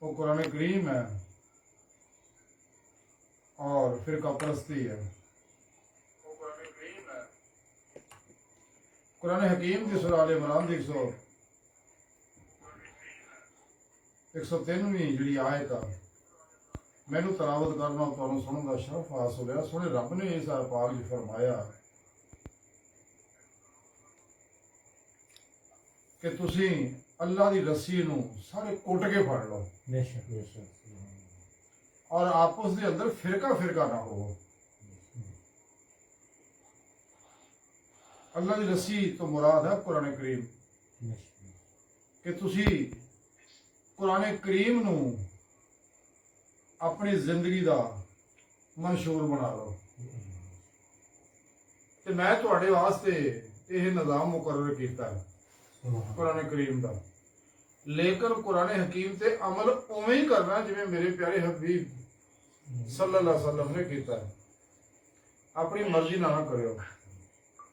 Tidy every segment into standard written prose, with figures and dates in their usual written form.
वो कुरान करीम है और फिरका परस्ती है। कुरान हकीम की सूरह आल इमरान की 103वीं जी आयत आ, मैनू तलावत करना तुहानू सुनने का शरफ हासिल होया। सोहने रब ने इस पाक च फरमाया कि तुसी अल्लाह की रस्सी नू सारे कुट के फड़ लो और आपस के अंदर फिरका फिरका ना हो। अल्लाह की रस्सी तो मुराद है कुरान करीम कि तुसी कुरान करीम नू अपनी जिंदगी का मंशूर बना लो। ते मैं तुहाडे वास्ते यह निज़ाम मुकर्रर किया कुरान करीम का, लेकिन कुरान हकीम ते अमल उवें ही करना जिवें मेरे प्यारे हबीब सल्लल्लाहु अलैहि वसल्लम ने किया है। अपनी मर्जी ना करो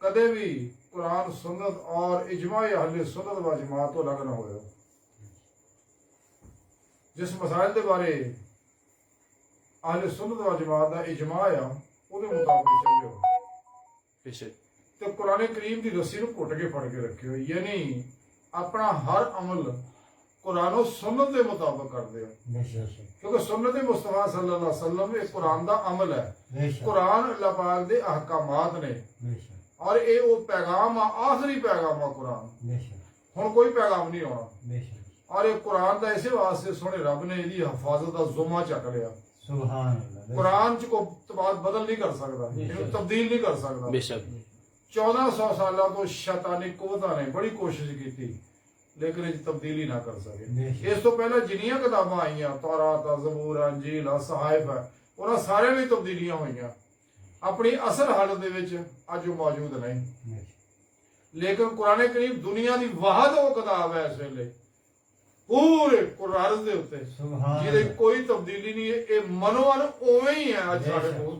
कदे भी। कुरान सुन्नत और इजमा अहले सुन्नत व जमात तो अलग ना हो। जिस मसाइल के बारे अहले सुन्नत व जमात का इजमा आ उहदे मुताबिक चलो तो कुरान करीम की रस्सी को घुट के फड़ के रखियो, यानी अपना हर अमल कुरान सुन्नत के मुताबिक कर दो, क्योंकि सुन्नत मुस्तफा सल्लल्लाहु अलैहि वसल्लम एक कुरान का अमल है। कुरान अल्लाह पाक दे अहकामात ने और ये वो पैगाम आखिरी पैगाम आ कुरान। हुण कोई पैगाम नहीं आना और ये कुरान का इसे वास्ते सोहने रब ने इसकी हिफाजत का जुम्मा चक लिया। कुरान च कोई बात बदल नहीं कर सकता, तब्दील नहीं कर सकता। 1400 साल तो शैतानी कुवतां ने बड़ी कोशिश की लेकिन इस तब्दीली ना कर सके। इस तो पहले जिन्नियां किताबां आईयां तौरात ज़बूर अंजील सहाइफ है उन्हां सारे में तब्दीलियां हुईयां अपनी असल हालत दे विच अज मौजूद नहीं। लेकिन कुरान करीम दुनिया की वाहद वो किताब है इस वेले पूरे कुरान दे उत्ते जिहदे कोई तब्दीली नहीं है। ये मनोवन उवें ही है अज साडे कोल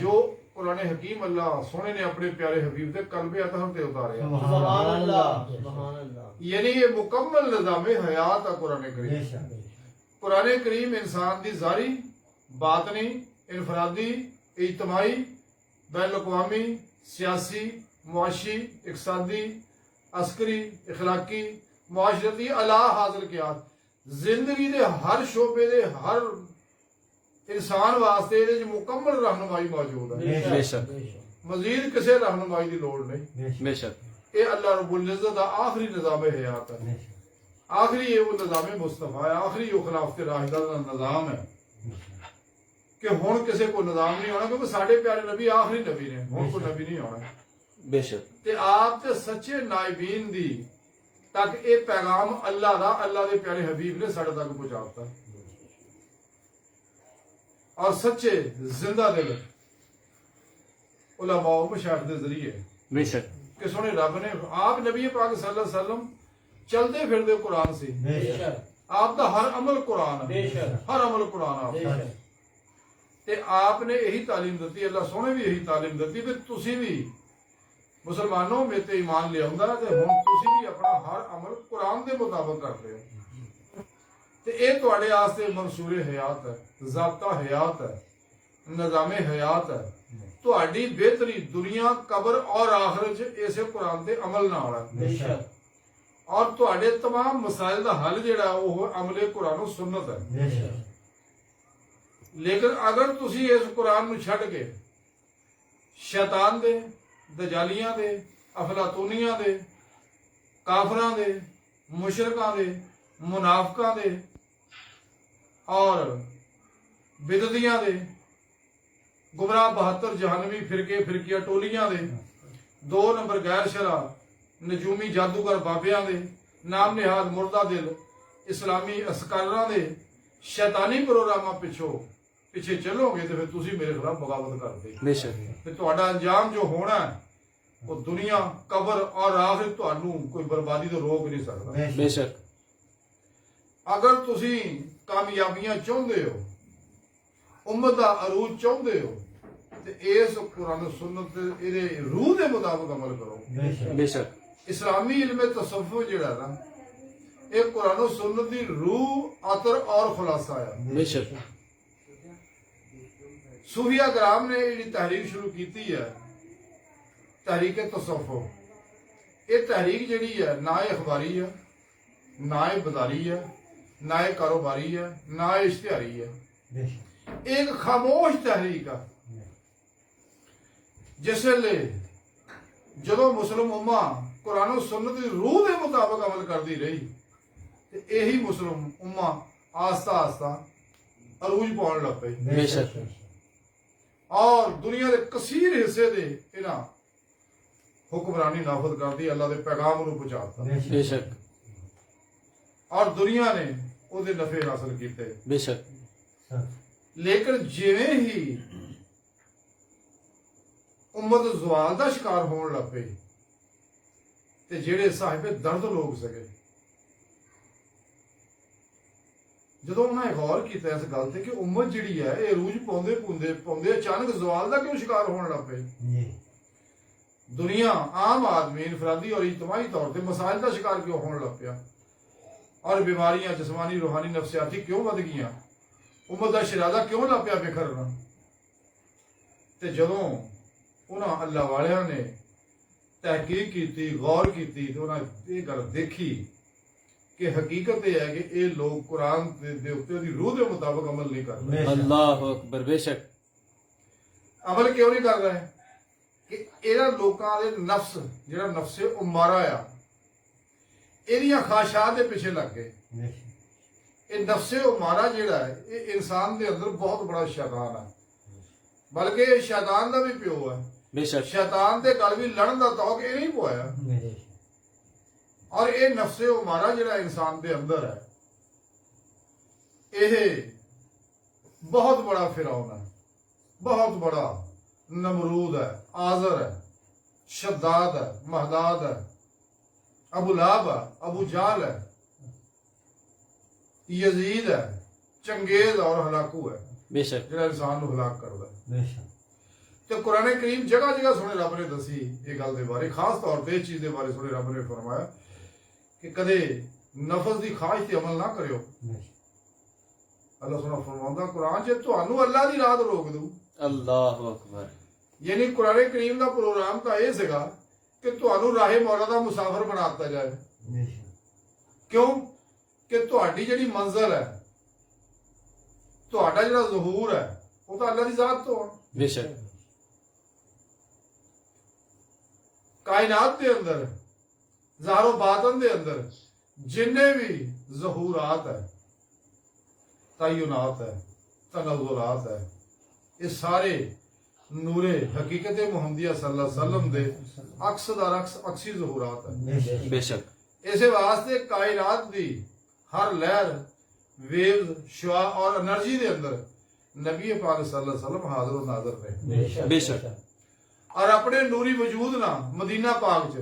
जो कुरान हकीम अल्लाह सोहने ने अपने प्यारे हबीब के कल्बे अतहर ते उतारे। सुभान अल्लाह, यानी ये मुकम्मल निज़ाम हयात है कुरान करीम। कुरान करीम इंसान की ज़ारी बातनी इनफरादी इज्तमाई बैन अक़वामी सियासी मुआशी इक़्तिसादी अस्करी इखलाकी मुआशरती अला हासिल किया जिंदगी के हर शोबे के हर इंसान वास्ते ये मुकम्मल रहनुमाई मौजूद है। मजीद किसी रहनुमाई की लोड़ नहीं। ये अल्लाह रब्बुल इज़्ज़त का आखिरी निज़ाम हयात है, आखिरी ये वो निज़ाम मुस्तफ़ा है, आखिरी वो खिलाफत राशिदा का निज़ाम है कि हुण किसी को निज़ाम नहीं होना, क्योंकि साडे प्यारे नबी आखिरी नबी ने, हुण कोई नबी नहीं होना। बेशक ते आप ते सच्चे नाइबीन दी तक ये पैगाम अल्लाह दा अल्लाह के प्यारे हबीब ने साडे तक पहुंचाता और सच्चे जिंदा दिल उलमा मशाइख के जरिए बेशक कि सोहने रब ने आप नबी पाक सल्लल्लाहु अलैहि वसल्लम चलते फिरते कुरान से आपका हर अमल कुरान है, हर अमल कुरान आपका ते आपने यही तालीम दी, अल्लाह सोहने भी यही तालीम दी कि तुसी भी मुसलमानों में ते ईमान ले आउंदा ते हुण तुसी भी अपना हर अमल कुरान के मुताबिक करते हो ते ये तुहाडे वास्ते मंसूरे हयात है, ज़ाब्ता हयात है, निज़ाम हयात है। तुहाडी बेहतरी दुनिया कबर और आखिरत च इसे कुरान के अमल नाल है और तुहाडे तमाम मसाइल का हल जिहड़ा वो अमले कुरान सुन्नत है। लेकिन अगर तुसी इस कुरान नूं छड्ड के शैतान दे दजालियां दे अफलातूनियां दे काफरां दे मुशरकां दे मुनाफिकां दे और बिदतियां दे गुमराह 72 जहनवी फिरके फिरकिया टोलियां दे 2 नंबर गैर शरा नजूमी जादूगर बाबियां दे नाम निहाद मुर्दा दिल इस्लामी अस्कारां दे शैतानी प्रोग्रामां पिछे चलोगे तो फिर तुसी मेरे खिलाफ बगावत करते फिर तुहाडा अंजाम जो होना है वो दुनिया कबर और आखिर तुहानू कोई बर्बादी तो रोक नहीं सकता। बेशक अगर तुसी कामयाबियां चाहते हो उम्मत का अरूज चाहते हो तो इस कुरान सुन्नत इहदे रूह के मुताबिक अमल करो। बेशक इस्लामी इल्म तसव्वुफ जिहड़ा ना ये कुरान और सुन्नत की रूह अतर और खुलासा है। बेशक सूफिया कराम ने जी तहरीक शुरू की है, तहरीक तसव्वुफ, ये तहरीक जी है ना अखबारी है, ना बदारी है, ना कारोबारी है, ना इश्तिहारी है, एक खामोश तहरीक है। जिसले जो मुस्लिम उम्मा कुरान और सुन्नत की रूह के मुताबिक अमल करती रही, यही मुस्लिम उम्मा आस्ता आस्ता अरूज पाने लग पई। बेशक और दुनिया के कसीर हिस्से दे इन्हां हुक्मरानी नाफद करती, अल्लाह के पैगाम को पहुंचाता। बेशक और दुनिया ने उहदे नफे हासिल किए। बेशक लेकिन जिवें ही उम्मत जवाल का शिकार होने लग पे, ते जेड़े साहिबे दर्द लोग सके, जो उन्हें गौर किया इस गल से कि उम्मत जी है ये रूज पाँदे पाँदे पाँदे अचानक जवाल का क्यों शिकार होने लग पे। दुनिया आम आदमी इनफरादी और इज्तमाही तौर पर मसाइल का शिकार क्यों होने लग पिया, और बीमारियां जिस्मानी रूहानी नफसियाती क्यों बढ़ गई, उम्मत का शरादा क्यों लग पिया बिखरना। ते जदों उन्होंने अल्लाह वालियां ने तहकीक की, गौर की, तो उन्हें ये गल देखी कि हकीकत यह है कि ये लोग कुरान दे उत्ते दी रूह के मुताबिक अमल नहीं कर रहे। अल्लाह अकबर। बेशक अमल क्यों नहीं कर रहे कि इन्हां लोकां दे नफ्स जिहड़ा नफ्से उमारा आ, इहदियां ख्वाहिशात दे पीछे लग गए। ये नफ्से उमारा जिहड़ा है ये इंसान दे अंदर बहुत बड़ा शैतान है, बल्कि ये शैतान का भी प्यो है। बेशक शैतान दे गल भी लड़न का तौक ये नहीं पोया। और ये नफ्से उमारा जिहड़ा इंसान के अंदर है, यह बहुत बड़ा फिरौन है, बहुत बड़ा नमरूद है, आजर है, शद्दाद है, महदाद है, अबू लाहब है, अबू जाल है, यजीद है, चंगेज और हलाकू है, बेशक जिहड़ा इंसान को हलाक करता है। तो कुरान करीम जगह जगह सुने रब ने दसी ये गल के बारे, खास तौर पर इस चीज के बारे सुने रब ने फरमाया कि कदे नफस की ख्वाहिश से अमल ना करियो। अल्लाह सुना फरमांदा कुरान च तुहानू अल्लाह की राह तो रोक दूं। अल्लाह अकबर। यानी कुरान करीम का प्रोग्राम तो यह सीगा कि तुहानू राहे मौला का मुसाफिर बना दिता जाए। क्यों कि तुहाडी जिहड़ी मंजिल है, तुहाडा जिहड़ा ज़हूर है, वो तो अल्लाह की जात तो है। बेशक कायनात के अंदर ज़ाहिर बातन के अंदर जिन्ने भी ज़हूरात है, तय्युनात है, तनज़्ज़ुलात है, ये सारे नूरे हकीकत मुहम्मदिया सल्लल्लाहु अलैहि वसल्लम दे अक्स दर अक्स अक्सी ज़हूरात है। बेशक इस वास्ते कायनात दी हर लहर, वेव, शुआ और एनर्जी के अंदर नबी पाक सल्लल्लाहु अलैहि वसल्लम हाजिर और नाज़िर ने। बेशक और अपने नूरी वजूद ना मदीना पाक च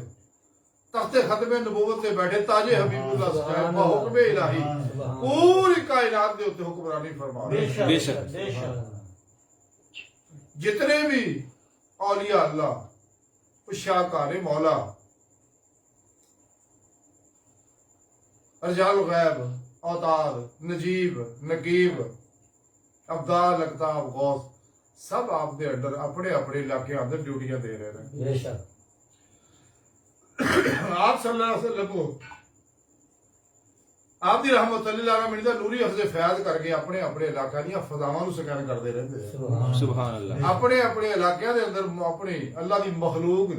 तख्ते खत्मे नबूवत से बैठे ताजे हबीबुल्लाह साहब हुक्म इलाही पूरी कायनात के उत्ते हुक्मरानी फरमा रहे हैं। बेशक जितने भी औलिया अल्लाह, शाहकार मौला, रजाल गैब, औताद, नजीब, नकीब, अब्दाल, अख्ताब, गौस, सब आपके अंडर अपने अपने इलाके अंदर ड्यूटियां दे रहे हैं। आप सल्लल्लाहु अलैहि वसल्लम को आपकी रहमत मिलता नूरी हफ्जे फैज करके अपने अपने इलाकों दी फजावां स्कैन करते रहते हैं। सुभान अल्लाह। अपने अपने इलाकों के अंदर अपने अल्लाह की मखलूक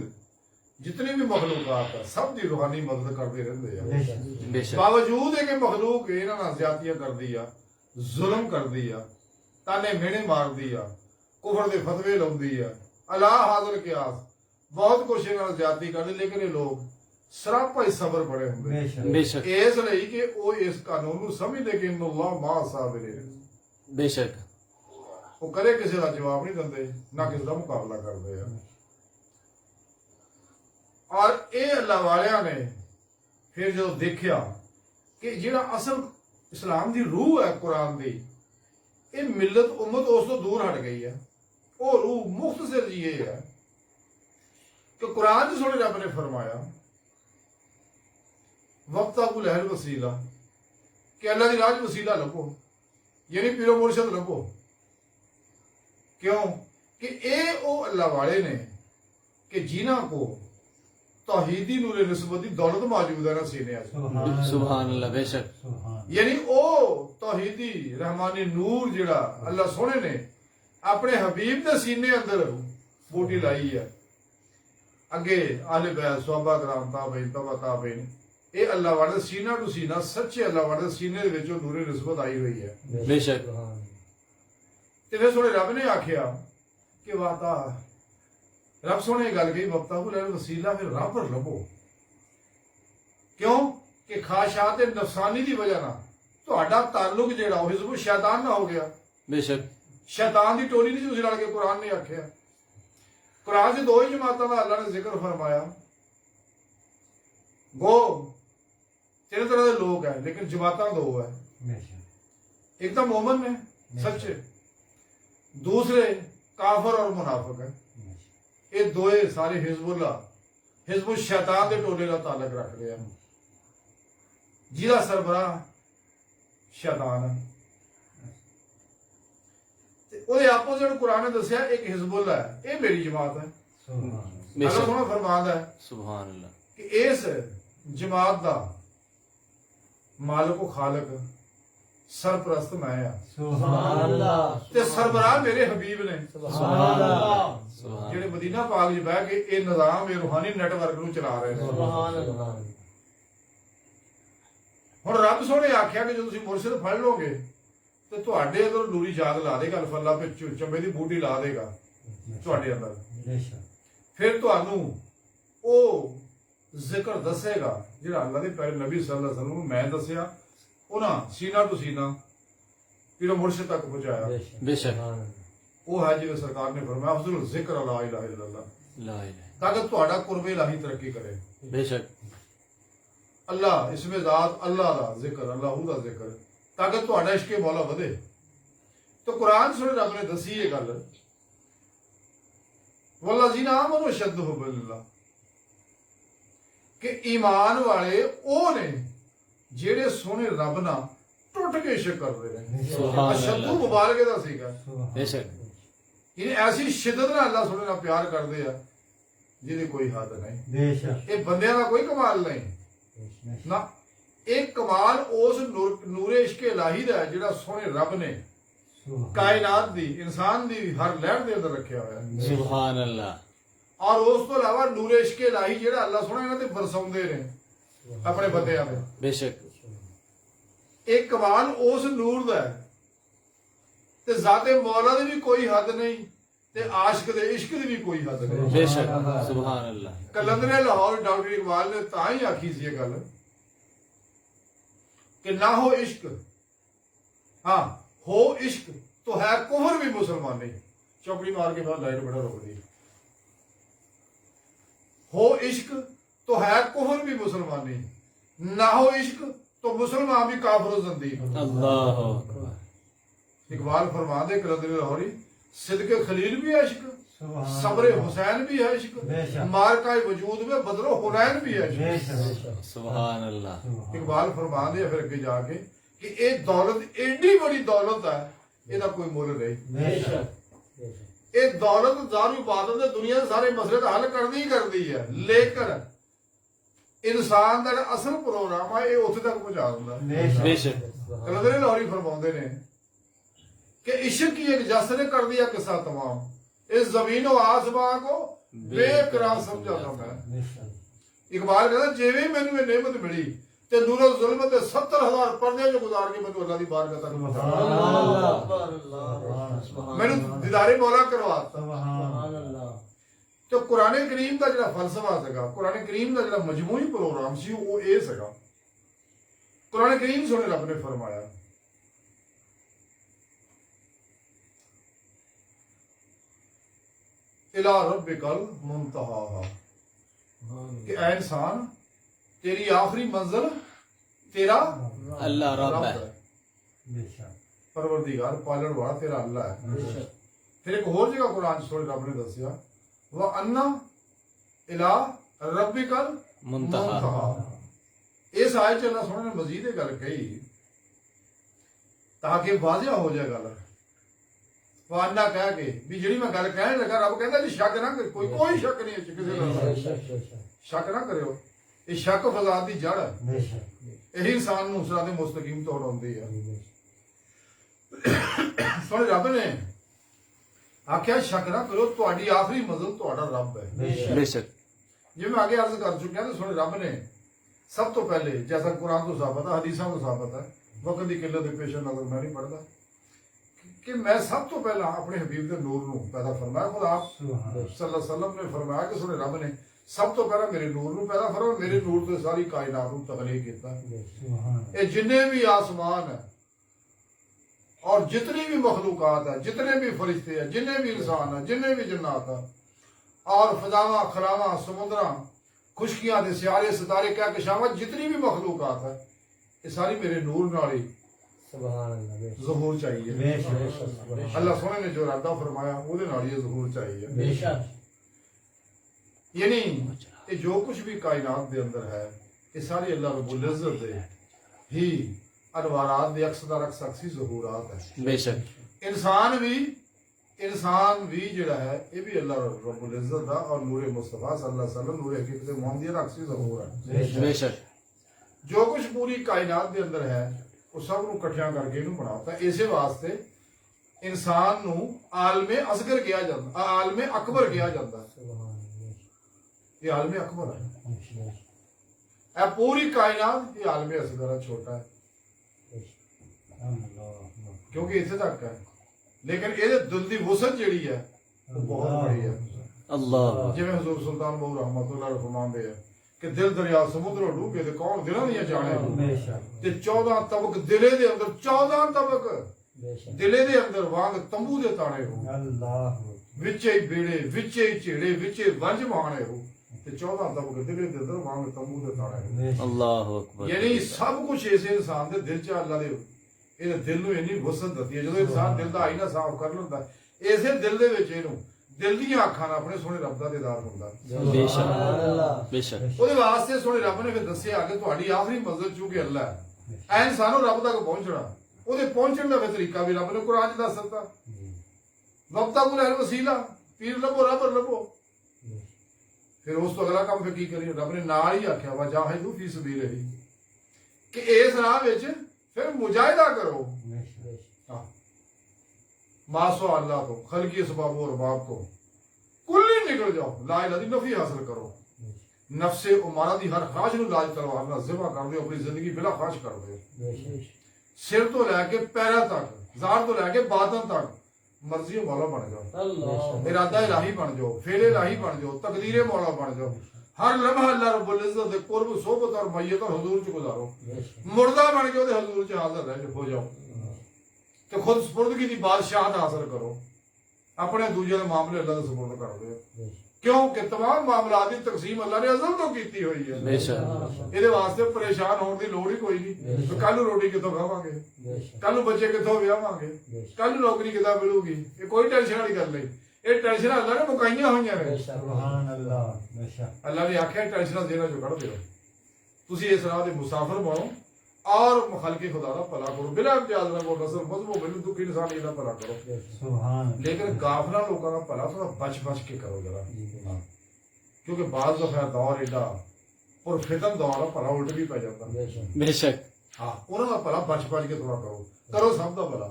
जितनी भी मखलूकात है सब की रूहानी मदद करते रहते हैं। बेशक बावजूद है कि मखलूक इन्हां नाल ज्यादतियां कर दी आ, जुल्म कर दी आ, ताने मेहने मार दी आ, कुफर के फतवे लाउंदी आ, अल्लाह हाजिर कियास बहुत कुछ इन्हां ज्यादती करते, लेकिन ये लोग सरापा ही सबर बड़े होंगे। बेशक इसलिए कि वो इस कानून को समझते कि इन्नल्लाह मा साबिरीन। बेशक वो करे किसी का जवाब नहीं देते, ना किसी का मुकाबला करते हैं। और ये अल्लाह वालियां ने फिर जो देखा कि जिहड़ा असल इस्लाम की रूह है कुरान की, ये मिलत उम्मत उस तो दूर हट गई है। वो रूह मुख्तसर जी ये है कि कुरान च सोने रब ने फरमाया वक्ता को लहर वसीला कि अल्लाह की राज वसीला लभो यानी पीरो मुर्शद लभो क्यों कि ये वो अल्लाह वाले ने कि जिन्हां को तौहीदी नूरे निस्बत दी दौलत मौजूद है ना सीने सुभान अल्लाह बेशक यानी ओ तौहीदी रहमानी नूर जिहड़ा अल्लाह सोने ने अपने हबीब दे सीने अंदर बूटी लाई है अगे आले बैत सहाबा कराम ताबईन तबा ताबईन ये अल्लाह वाले सीना टू सीना सच्चे अल्लाह वाले सीने दे विचों नूरे निस्बत आई हुई है बेशक ते फिर सोने रब ने आखिया कि वाता रब सोने गल कही वक्ता को लहर वसीला फिर रब पर लभो क्यों कि खाशात नफसानी दी वजह ना ਤੁਹਾਡਾ ਤਾल्लुक ਜਿਹੜਾ ਉਹ ਹਿਜ਼ਬ शैतान ना हो गया बेशक शैतान दी टोली नहीं तुसी लड़ के कुरान ने आख्या कुरान से दो ही जमातां दा अल्लाह ने जिक्र फरमाया गो तीन तरह के लोग हैं लेकिन जमातां दो है एक तो मोमन है सच्चे दूसरे काफर और मुनाफिक है ये दोए सारे हिजबुल शैतान के टोले का ताल्लुक रखते हैं जिहदा सरबराह शैतान है ਉਹਦੇ ਆਪੋਜ਼ਿਟ ਕੁਰਾਨ ਨੇ ਦੱਸਿਆ ਇੱਕ ਹਿਜ਼ਬੁਲ ਹੈ ਇਹ ਮੇਰੀ ਜਮਾਤ ਹੈ ਅੱਲਾਹ ਸੋਹਣਾ ਫਰਮਾਉਂਦਾ ਹੈ ਸੁਭਾਨ ਅੱਲਾਹ ਕਿ ਇਸ ਜਮਾਤ ਦਾ ਮਾਲਕ ਉਹ ਖਾਲਕ ਸਰਪ੍ਰਸਤ ਮੈਂ ਆ ਸੁਭਾਨ ਅੱਲਾਹ ਤੇ ਸਰਬਰਾਹ ਮੇਰੇ ਹਬੀਬ ਨੇ ਸੁਭਾਨ ਅੱਲਾਹ ਜਿਹੜੇ ਮਦੀਨਾ ਪਾਕ 'ਚ ਬਹਿ ਕੇ ਇਹ ਨਿਜ਼ਾਮ ਇਹ ਰੂਹਾਨੀ ਨੈਟਵਰਕ ਨੂੰ ਚਲਾ ਰਹੇ ਨੇ ਸੁਭਾਨ ਅੱਲਾਹ ਹੁਣ ਰੱਬ ਸੋਹਣੇ ਆਖਿਆ ਕਿ ਜਦੋਂ ਤੁਸੀਂ ਮੁਰਸ਼ਿਦ ਫੜ ਲੋਗੇ ਤੇ ਤੁਹਾਡੇ ਅੰਦਰ ਨੂਰੀ ਜਾਗ ਲਾ ਦੇਗਾ ਅਲਫੱਲਾ ਤੇ ਚੰਬੇ ਦੀ ਬੂਟੀ ਲਾ ਦੇਗਾ ਤੁਹਾਡੇ ਅੰਦਰ ਫਿਰ ਤੁਹਾਨੂੰ ਉਹ ਜ਼ਿਕਰ ਦੱਸੇਗਾ ਜਿਹੜਾ ਅੱਲਾਹ ਦੇ ਪਿਆਰੇ ਨਬੀ ਸੱਲੱਲਾਹੁ ਅਲੈहि ਵਸੱਲਮ ਨੂੰ ਮੈਂ ਦੱਸਿਆ ਉਹਨਾਂ ਸੀਨਾ ਟੂ ਸੀਨਾ ਪੀਰੋ ਮੁਰਸ਼ਿਦ ਤੱਕ ਪਹੁੰਚਾਇਆ बेशक ਉਹ ਹੈ ਜਿਵੇਂ ਸਰਕਾਰ ਨੇ ਫਰਮਾਇਆ ਅਫਜ਼ਲ ਜ਼ਿਕਰ ਲਾ ਇਲਾਹਾ ਇल्लल्लाह ला इलाहा ਤਾਂ ਕਿ ਤੁਹਾਡਾ ਕੁਰਬ ਇਲਾਹੀ ਤਰੱਕੀ ਕਰੇ बेशक अल्लाह इसमें ज़ात अल्लाह दा जिक्र अल्लाह दा जिक्र ताकि तुहाडा इश्क़े मौला वधे तो कुरान सुने रब ने दसी ये गल वल्लज़ीना आमनू अशद्दु हुब्बन लिल्लाह कि ईमान वाले ओ ने जेड़े सोने रब ना टुट के इश्क करदे ने सुभान अशद्दु अल्लाह मुबारक दा सीगा बेशक यानी ऐसी शिद्दत नाल अल्लाह सोने नाल प्यार करदे आ जिहदी कोई हद नहीं बेशक ये बंदियां दा कोई कमाल नहीं ना एक कमाल उस नूरे इश्के इलाही दा है जिहड़ा सोने रब ने कायनात दी इंसान दी हर लहर दे अंदर रखा हुआ है सुभान अल्लाह और उस तो इलावा नूरे इश्के इलाही जिहड़ा अल्लाह सोने इन्हां ते बरसाउंदे ने अपने बंदियां ते बेशक एक कमाल उस नूर दा है ते ज़ाते मौला दी भी कोई हद नहीं ते आशिक दे इश्क दी भी कोई हद नहीं बेशक सुभान अल्लाह कलंदरे लाहौर डॉक्टर इकबाल ने तां ही आखी सी ये गल कि ना हो इश्क हाँ हो इश्क तो है कुफर भी मुसलमान नहीं चौकड़ी मार के बाद लाइट बड़ा रोक दी हो इश्क तो है कुफर भी मुसलमान नहीं ना हो इश्क तो मुसलमान भी काफिर ज़ंदीक अल्लाह अकबर इकबाल फरमा दे कलंदरे लाहौरी सिद्के खलील भी है इश्क सब्र हुसैन भी है इश्क मार का वजूद में बदलो हुनैन भी है इश्क सुभान अल्लाह इकबाल फरमा दे फिर के जाके कि ये दौलत एडी बड़ी दौलत है ਇਹਦਾ कोई मुल नहीं बेशक ये दौलत ज़ारू इबादत दे दुनिया दे सारे मसले दा हल करदी है लेकिन इंसान दा असल प्रोग्राम है ये उत्थे तक पहुंचा दिंदा बेशक कलंदरे लाहौरी फरमाउंदे ने कि इश्क की एक जस ने कर दिया किस्सा तमाम इस जमीन और आसमान को बेकरार समझा था मैं इकबाल कहता जिवें मैनू ये नेमत मिली ते नूरो जुल्म ते 70,000 पर्दे जो गुजार के मैनू अल्लाह दी बारगाह तक पहुंचा मैनू दीदारे मौला करवाता सुभान अल्लाह तो कुरान करीम का जिहड़ा फलसफा सीगा कुरान करीम का जिहड़ा मजमूई प्रोग्राम सी वो ये सीगा कुरान करीम सुने रब ने फरमाया इला रब्बिकल मुंतहा कि ऐ इंसान तेरी आखिरी मंजिल तेरा अल्लाह रब है बेशक परवरदिगार पालन वाला तेरा अल्लाह है बेशक फिर एक होर जगह कुरान च थोड़े रब ने दसिया व अन्ना इला रब्बिकल मुंतहा मुंतहा इस आयत च अल्लाह सोहणे ने मजीद ये गल कही ताकि वाजिया हो जाए गल वाना कह के भी जी मैं गल कहने लगा रब कहता जी शक ना कर कोई शक नहीं है किसी गल दा शक ना करो ये शक फसाद की जड़ है यही इंसान नूं सिरात मुस्तकीम तो हटाउंदी है सुन रब ने आख्या शक ना करो तुहाडी आखिरी मंजिल तुहाडा रब है बेशक जिवें मैं आगे अर्ज कर चुकिया तो सुन रब ने सब तो पहले जैसा कुरान तो साबित है हदीसां तो साबित है वक्त की किल्लत के पेश नजर मैं नहीं पढ़ता कि मैं सब तो पहला अपने हबीब के नूर नूं पैदा फरमाया खुद आप सल्लल्लाहु अलैहि वसल्लम ने फरमाया कि सुने रब ने सब तो पहला मेरे नूर नूं पैदा फरमाया मेरे नूर तो सारी कायनात नूं तख्लीक कीता ये जिन्ने भी आसमान है और जितनी भी मखलूकात है जितने भी फरिश्ते हैं जिन्ने भी इंसान है जिन्ने भी जन्नात है और फजावा खलावा समुद्रा खुशकियां दे सियारे सितारे क्या कशावत जितनी भी मखलूकात है ये सारी मेरे नूर नाल ही ज़हूर चाहिए अल्लाह सोने ने जो इरादा फरमाया ਉਹਦੇ ਨਾਲ ये ज़हूर चाहिए बेशक यानी ये जो कुछ भी कायनात दे अंदर है ये सारे अल्लाह रब्बुल इज्जत दे ही अनवारात दे अक्सर अक्सी ज़हूरात है बेशक इंसान भी जिहड़ा है ये भी अल्लाह रब्बुल इज्जत दा और नूर मुस्तफा सल्लल्लाहु अलैहि वसल्लम नूर हकीकत मोहम्मदी दा अक्सी ज़हूर है बेशक जो कुछ पूरी कायनात दे अंदर है वो सब नूं इकट्ठियां करके इहनूं बनाता इसे वास्ते इंसान नूं आलमे असगर किया जाता आलमे अकबर किया जाता ये आलमे अकबर है ए पूरी कायनात ये आलमे असगर है छोटा है क्योंकि इत्थे तक है लेकिन ये दिल की वसत जिहड़ी है वो बहुत बड़ी है अल्लाह जिवें हुजूर सुल्तान बहु रहमतुल्लाह फरमांदे हैं कि दिल दरिया समुद्र डूबे ते कौन दिलां दी जाने ते 14 तबक दिले दे अंदर 14 तबक दिले दे अंदर वांग तंबू दे ताणे हो विचे ही बेड़े विचे ही झेड़े विचे वंज माणे हो ते 14 तबक दिले दे अंदर वांग तंबू दे ताणे हो अल्लाह अकबर यानी सब कुछ इस इंसान दे दिल च अल्लाह दे ਇਹਦੇ ਦਿਲ ਨੂੰ ਇੰਨੀ ਵਸਤ ਦਿੱਤੀ ਹੈ ਜਦੋਂ ਇਨਸਾਨ ਦਿਲ ਦਾ ਆਈਨਾ ਸਾਫ਼ ਕਰ ਲੈਂਦਾ ਇਸੇ ਦਿਲ ਦੇ ਵਿੱਚ ਇਹਨੂੰ ਦਿਲ ਦੀਆਂ ਅੱਖਾਂ ਨਾਲ ਆਪਣੇ ਸੋਹਣੇ ਰੱਬ ਦਾ ਦੀਦਾਰ ਹੁੰਦਾ बेशक बेशक ਉਹਦੇ ਵਾਸਤੇ ਸੋਹਣੇ ਰੱਬ ਨੇ ਫਿਰ ਦੱਸਿਆ ਕਿ ਤੁਹਾਡੀ ਆਖਰੀ ਮੰਜ਼ਿਲ ਚੁੱਕੇ ਅੱਲਾ ਹੈ ਐ ਇਨਸਾਨੋਂ ਰੱਬ ਤੱਕ ਪਹੁੰਚਣਾ ਉਹਦੇ ਪਹੁੰਚਣ ਦਾ ਵੀ ਤਰੀਕਾ ਵੀ ਰੱਬ ਨੇ ਕੁਰਾਨ 'ਚ ਦੱਸ ਦਿੱਤਾ ਵਕਤਾ ਕੋਲ ਹੈ ਵਸੀਲਾ ਪੀਰ ਲੱਭੋ ਰੱਬ ਲੱਭੋ ਫਿਰ ਉਸ ਤੋਂ ਅਗਲਾ ਕੰਮ ਫਿਰ ਕੀ ਕਰੀਏ ਰੱਬ ਨੇ ਨਾਲ ਹੀ ਆਖਿਆ ਵਾ ਜਾਹਿਦੂ ਫੀ ਸਬੀਲਿhi ਕਿ ਇਸ ਰਾਹ ਵਿੱਚ फिर मुजाहिदा करो मासो अल्लाह को खलकी असबाब और बाप को कुल्ली निकल जाओ ला इलाहा दी नफी हासिल करो नफ्से उमारा दी हर ख्वाहिश नु लाज तलवार नाल ज़िबा कर दो अपनी जिंदगी बिला ख्वाहिश कर दो सिर तो लैके पैरों तक ज़ार तो लैके बातन तक मर्जी मौला बन जाओ इरादा इलाही बन जाओ फेल इलाही बन जाओ तकदीर मौला बन जाओ हर लम्हा अल्लाह रब्बुल इज्जत दे कुर्ब सोबत और मैयत और हुजूर च गुजारो मुर्दा बन के ओदे हुजूर च हाजिर रह हो जाओ ते खुद सुपुर्दगी दी बादशाहत हासिल करो अपने दूजे दे मामले अल्लाह दे सुपुर्द कर दो क्यों कि तमाम मामलात दी तकसीम अल्लाह ने अज़ल तो कीती हुई है बेशक इहदे वास्ते परेशान होने की लोड़ ही कोई नहीं तो कल रोटी कितों खावांगे कल बच्चे कितों विआवांगे कल नौकरी किदां मिलूगी ये कोई टेंशन वाली गल नहीं ये टेंशन अल्लाह ने मुकाइयां हुई ने सुभान अल्लाह अल्लाह ने आख्या टेंशन जेना जो कढ़ दो तुसी इस राह दे मुसाफिर बनो और मखलके खुदा दा भला करो बिना इम्तियाज ना को नस्ल मजबूत बिन दुखी इंसान इहदा भला करो सुभान लेकिन गाफला लोगों का भला थोड़ा बच के करो जरा क्योंकि बाज दफा दौर एडा और फितन दौर है भला उल्ट भी पै जाता बेशक हाँ उन्हों का भला बच के थोड़ा करो सब दा भला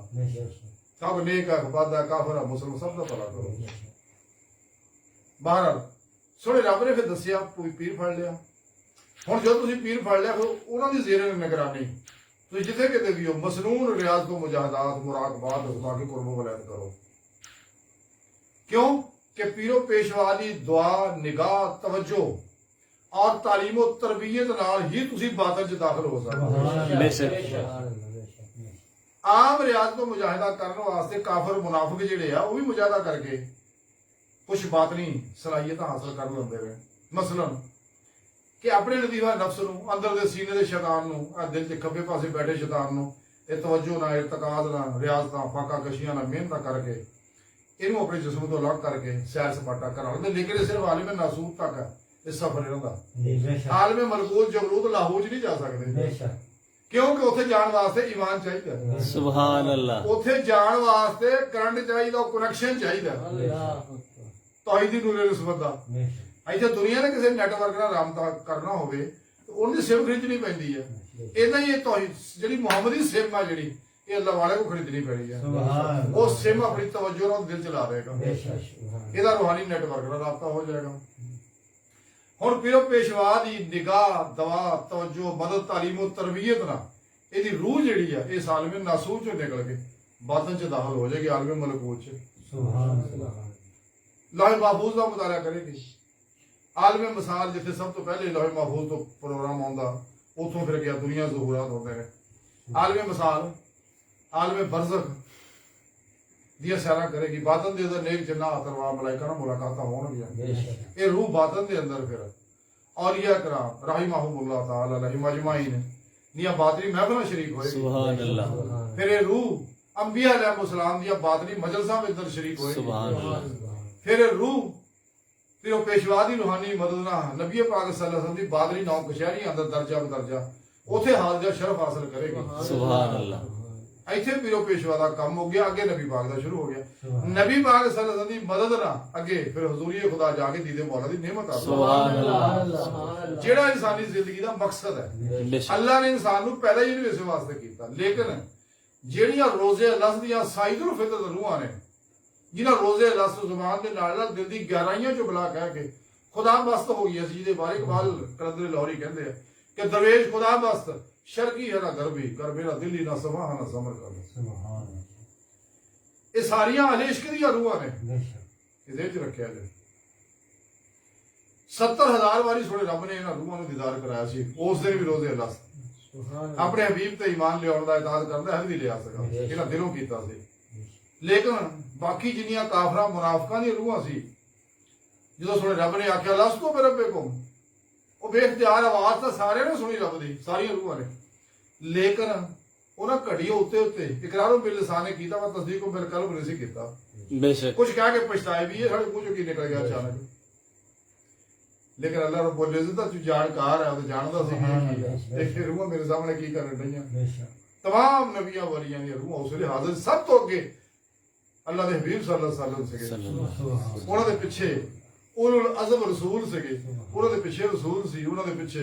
सब नेक है बादा काफर है मुसलमान सब का भला करो बहरहाल सोने रब ने फिर दसिया कोई पीर फड़ लिया हुण जो तुसीं पीर फड़ लिया फिर उन्हां दी ज़ेरे निगरानी तुसीं जिथे किते भी हो मसनून रियाज तो मुजाहदात मुराकबात उसमा के कुर्ब वलैत करो क्यों कि पीरो पेशवा दी दुआ निगाह तवज्जो और तालीम और तरबियत नाल ही तुसीं बातिल च दाखिल हो सकदे बेशक आम रियाज तो मुजाहिदा करने वास्ते काफर मुनाफिक जिहड़े आ वो भी मुजाहिदा करके कुछ बातनी सलाहियत हासिल कर लेंदे वे मसलन कि अपने लतीफा नफ्स नूं अंदर दे सीने दे शैतान नूं आ दिल दे खब्बे पासे बैठे शैतान नूं ये तवज्जो ना इर्तिकाद ना रियाजतां फाका कशियां ना मेहनत करके इन्हूं अपने जिस्म तो अलग करके सैर सपाटा करा लेंदे लेकिन सिर्फ आलिम नासूर तक है ਇਹ ਸਫਰ ਇਹਨਾਂ ਦਾ जी बेशक ਆਲਮੇ ਮਲਕੂਤ ਜਬਰੂਤ ਲਾਹੌਰ 'ਚ ਨਹੀਂ ਜਾ ਸਕਦੇ बेशक ਕਿਉਂਕਿ ਉੱਥੇ ਜਾਣ ਵਾਸਤੇ ਈਮਾਨ ਚਾਹੀਦਾ ਸੁਭਾਨ ਅੱਲਾ ਉੱਥੇ ਜਾਣ ਵਾਸਤੇ ਕਰੰਟ ਚਾਹੀਦਾ ਕਨੈਕਸ਼ਨ ਚਾਹੀਦਾ ਤੌਹੀਦ ਦੀ ਨੂਰੇ ਨਿਸਬਤ ਦਾ बेशक ਇੱਥੇ ਦੁਨੀਆ ਨੇ ਕਿਸੇ ਨੈਟਵਰਕ ਨਾਲ ਰਾਬਤਾ ਕਰਨਾ ਹੋਵੇ ਤੇ ਉਹਦੀ ਸਿਮ ਖਰੀਦਣੀ ਪੈਂਦੀ ਹੈ ਇਦਾਂ ਹੀ ਇਹ ਤੌਹੀਦ ਜਿਹੜੀ ਮੁਹੰਮਦੀ ਸਿਮ ਆ ਜਿਹੜੀ ਇਹ ਅੱਲਾਹ ਵਾਲੇ ਕੋ ਖਰੀਦਣੀ ਪੈਣੀ ਹੈ सुभान ਉਹ ਸਿਮ ਆਪਣੀ ਤਵੱਜੋ ਨਾਲ ਦਿਲ ਚ ਲਾ ਰਹੇਗਾ बेशक ਇਹਦਾ ਰੂਹਾਨੀ ਨੈਟਵਰਕ ਨਾਲ ਰਾਬਤਾ ਹੋ ਜਾਏਗਾ ਹੁਣ ਪੀਰੋ ਪੇਸ਼ਵਾ ਦੀ ਨਿਗਾਹ ਦਵਾ ਤਵੱਜੋ ਮਦਦ ਤਾਲੀਮ ਤੇ ਤਰਬੀਅਤ ਨਾਲ ਇਹਦੀ ਰੂਹ ਜਿਹੜੀ ਆ ਇਹ ਸਾਲਮੇ ਨਾਸੂਰ ਚੋਂ ਨਿਕਲ ਕੇ ਬਾਤਨ ਚ ਦਾਖਲ ਹੋ ਜਾਏਗੀ ਆਲਮੇ ਮਲਕੂਤ ਚ सुभान ਲਾਹੇ ਮਾਹਫੂਜ਼ ਦਾ ਮੁਤਾਲਾ ਕਰੇਗੀ ਆਲਮੇ ਮਿਸਾਲ ਜਿੱਥੇ ਸਭ ਤੋਂ ਪਹਿਲੇ ਲਾਹੇ ਮਾਹਫੂਜ਼ ਤੋਂ ਪ੍ਰੋਗਰਾਮ ਆਉਂਦਾ ਉੱਥੋਂ ਫਿਰ ਗਿਆ ਦੁਨੀਆ ਜ਼ਹੂਰਾਤ ਹੁੰਦੇ ਨੇ ਆਲਮੇ ਮਿਸਾਲ ਆਲਮੇ ਬਰਜ਼ਖ ਦੀਆਂ ਸੈਰਾਂ ਕਰੇਗੀ ਬਾਤਨ ਦੇ ਅੰਦਰ ਨੇਕ ਜਨਾ ਅਤਰਵਾ ਮਲਾਇਕਾ ਨਾਲ ਮੁਲਾਕਾਤਾਂ ਹੋਣਗੀਆਂ बेशक ਇਹ ਰੂਹ ਬਾਤਨ ਦੇ ਅੰਦਰ ਫਿਰ ਔਲੀਆ ਕਰਾਮ ਰਾਹਿਮਹੁਮੁल्लाह ਤਾਲਾ ਲਹਿ ਮਜਮਾਈਨ ਨੀਆਂ ਬਾਤਨੀ ਮਹਿਫਲਾਂ ਸ਼ਰੀਕ ਹੋਏਗੀ ਸੁਭਾਨ ਅੱਲਾ ਫਿਰ ਇਹ ਰੂਹ ਅੰਬੀਆ ਅਲੈਹਿਮੁਸਲਾਮ ਦੀਆਂ ਬਾਤਨੀ ਮਜਲਸਾਂ ਵਿੱਚ ਅੰਦਰ ਸ਼ਰੀਕ ਹੋਏਗੀ ਸੁਭਾਨ ਅੱਲਾ ਫਿਰ ਇਹ ਰੂਹ ਤੇ ਉਹ ਪੇਸ਼ਵਾ ਦੀ ਰੂਹਾਨੀ ਮਦਦ ਨਾਲ ਨਬੀ ਪਾਕ ਸੱਲੱਲਾਹੁ ਅਲੈਹਿ ਵਸੱਲਮ ਦੀ ਬਾਦਰੀ ਨੌ ਕਸ਼ਹਿਰੀ ਅੰਦਰ ਦਰਜਾ ਬਦਰਜਾ ਉਥੇ ਹਾਜ਼ਰ ਸ਼ਰਫ ਹਾਸਲ ਕਰੇਗੀ ਸੁਭਾਨ ਅੱਲਾ ਇੱਥੇ ਪੀਰੋ ਪੇਸ਼ਵਾ ਦਾ ਕੰਮ ਹੋ ਗਿਆ ਅੱਗੇ ਨਬੀ ਪਾਕ ਦਾ ਸ਼ੁਰੂ ਹੋ ਗਿਆ ਨਬੀ ਪਾਕ ਸੱਲੱਲਾਹੁ ਅਲੈਹਿ ਵਸੱਲਮ ਦੀ ਮਦਦ ਨਾਲ ਅੱਗੇ ਫਿਰ ਹਜ਼ੂਰੀ ਖੁਦਾ ਜਾ ਕੇ ਦੀਦੇ ਮੌਲਾ ਦੀ ਨਿਮਤ ਆ ਸੁਭਾਨ ਅੱਲਾ ਜਿਹੜਾ ਇਨਸਾਨੀ ਜ਼ਿੰਦਗੀ ਦਾ ਮਕਸਦ ਹੈ ਬੇਸ਼ੱਕ ਅੱਲਾਹ ਨੇ ਇਨਸਾਨ ਨੂੰ ਪੈਦਾ ਹੀ ਨਹੀਂ ਇਸੇ ਵਾਸਤੇ ਕੀਤਾ ਲੇਕਿਨ ਜਿਹੜੀਆਂ ਰੋਜ਼ੇ ਅਲਸ ਦੀਆਂ ਸਾਈਦੁਲ ਫਿਤਰ ਰੂਹਾਂ ਨੇ ਜਿਨ੍ਹਾਂ ਰੋਜ਼ੇ ਅਲਸ ਜ਼ੁਬਾਨ ਦੇ ਨਾਲ ਦਿਲ ਦੀ ਗਹਿਰਾਈਆਂ ਚੋਂ ਬੁਲਾ ਕਹਿ ਕੇ ਖੁਦਾ ਮਸਤ ਹੋ ਗਈ ਸੀ ਜਿਹਦੇ ਬਾਰੇ ਇਕਬਾਲ ਕਲੰਦਰ ਲਾਹੌਰੀ ਕਹਿੰਦੇ ਆ ਕਿ ਦਰਵੇਸ਼ ਖੁਦਾ ਮਸਤ ਸ਼ਰਕੀ ਹੈ ਨਾ ਗਰਬੀ ਕਰ ਮੇਰਾ ਦਿਲ ਹੀ ਨਾ ਸਮਾਹ ਨਾ ਸਮਰ ਕਰ सुभान ਇਹ ਸਾਰੀਆਂ ਅਹਲੇ ਇਸ਼ਕ ਦੀਆਂ ਰੂਹਾਂ ਨੇ बेशक ਇਹਦੇ ਚ ਰੱਖਿਆ ਜੇ 70000 ਵਾਰੀ ਸੋਹਣੇ ਰੱਬ ਨੇ ਇਹਨਾਂ ਰੂਹਾਂ ਨੂੰ ਦੀਦਾਰ ਕਰਾਇਆ ਸੀ ਉਸ ਦਿਨ ਵੀ ਰੋਜ਼ੇ ਅਲਸ ਆਪਣੇ ਹਬੀਬ ਤੇ ਈਮਾਨ ਲਿਆਉਣ ਦਾ ਇਤਾਦ ਕਰਦਾ ਹੈ ਵੀ ਲਿਆ ਸਕਾ ਇਹਨਾਂ ਦਿਲੋਂ ਕੀਤਾ ਸੀ ਲੇਕਿਨ ਬਾਕੀ ਜਿੰਨੀਆਂ ਕਾਫਰਾਂ ਮੁਨਾਫਕਾਂ ਦੀਆਂ ਰੂਹਾਂ ਸੀ ਜਦੋਂ ਸੁਣੇ ਰੱਬ ਨੇ ਆਖਿਆ ਲਸ ਤੋਂ ਮੇਰੇ ਰੱਬੇ ਕੋ ਉਹ ਬੇਖਤਿਆਰ ਆਵਾਜ਼ ਤਾਂ ਸਾਰਿਆਂ ਨੇ ਸੁਣੀ ਰੱਬ ਦੀ ਸਾਰੀਆਂ ਰੂਹਾਂ ਨੇ ਲੇਕਿਨ ਉਹਨਾਂ ਘੜੀਆਂ ਉੱਤੇ ਉੱਤੇ ਇਕਰਾਰੋਂ ਬਿਲ ਲਿਸਾਨ ਨੇ ਕੀਤਾ ਵਾ ਤਸਦੀਕੋਂ ਬਿਲ ਕਲਬ ਨਹੀਂ ਸੀ ਕੀਤਾ ਬੇਸ਼ੱਕ ਕੁਝ ਕਹਿ ਕੇ ਪਛਤਾਏ ਵੀ ਇਹ ਸਾਡੇ ਮੂੰਹ ਚੋਂ ਕੀ ਨਿਕਲ ਗਿਆ ਅਚਾਨਕ ਲੇਕਿਨ ਅੱਲਾਹ ਰੱਬੁਲ ਇੱਜ਼ਤ ਦਾ ਜਾਣਕਾਰ ਹੈ ਉਹ ਜਾਣਦਾ ਸੀ ਕਿ ਕੀ ਹੈ ਤੇ ਫਿਰ ਰੂਹਾਂ ਮੇਰੇ ਸਾਹਮਣੇ ਕੀ ਕਰਨ ਰਹੀਆਂ बेशक तमाम नबियां वलियां दी रूह उसले हाजिर सब तो अगे अल्लाह दे हबीब सल्लल्लाहु अलैहि वसल्लम ਸੀਗੇ ਉਹਨਾਂ ਦੇ ਪਿੱਛੇ ਉਲੁਲ ਅਜ਼ਮ ਰਸੂਲ ਸੀਗੇ ਉਹਨਾਂ ਦੇ ਪਿੱਛੇ ਰਸੂਲ ਸੀ ਉਹਨਾਂ ਦੇ ਪਿੱਛੇ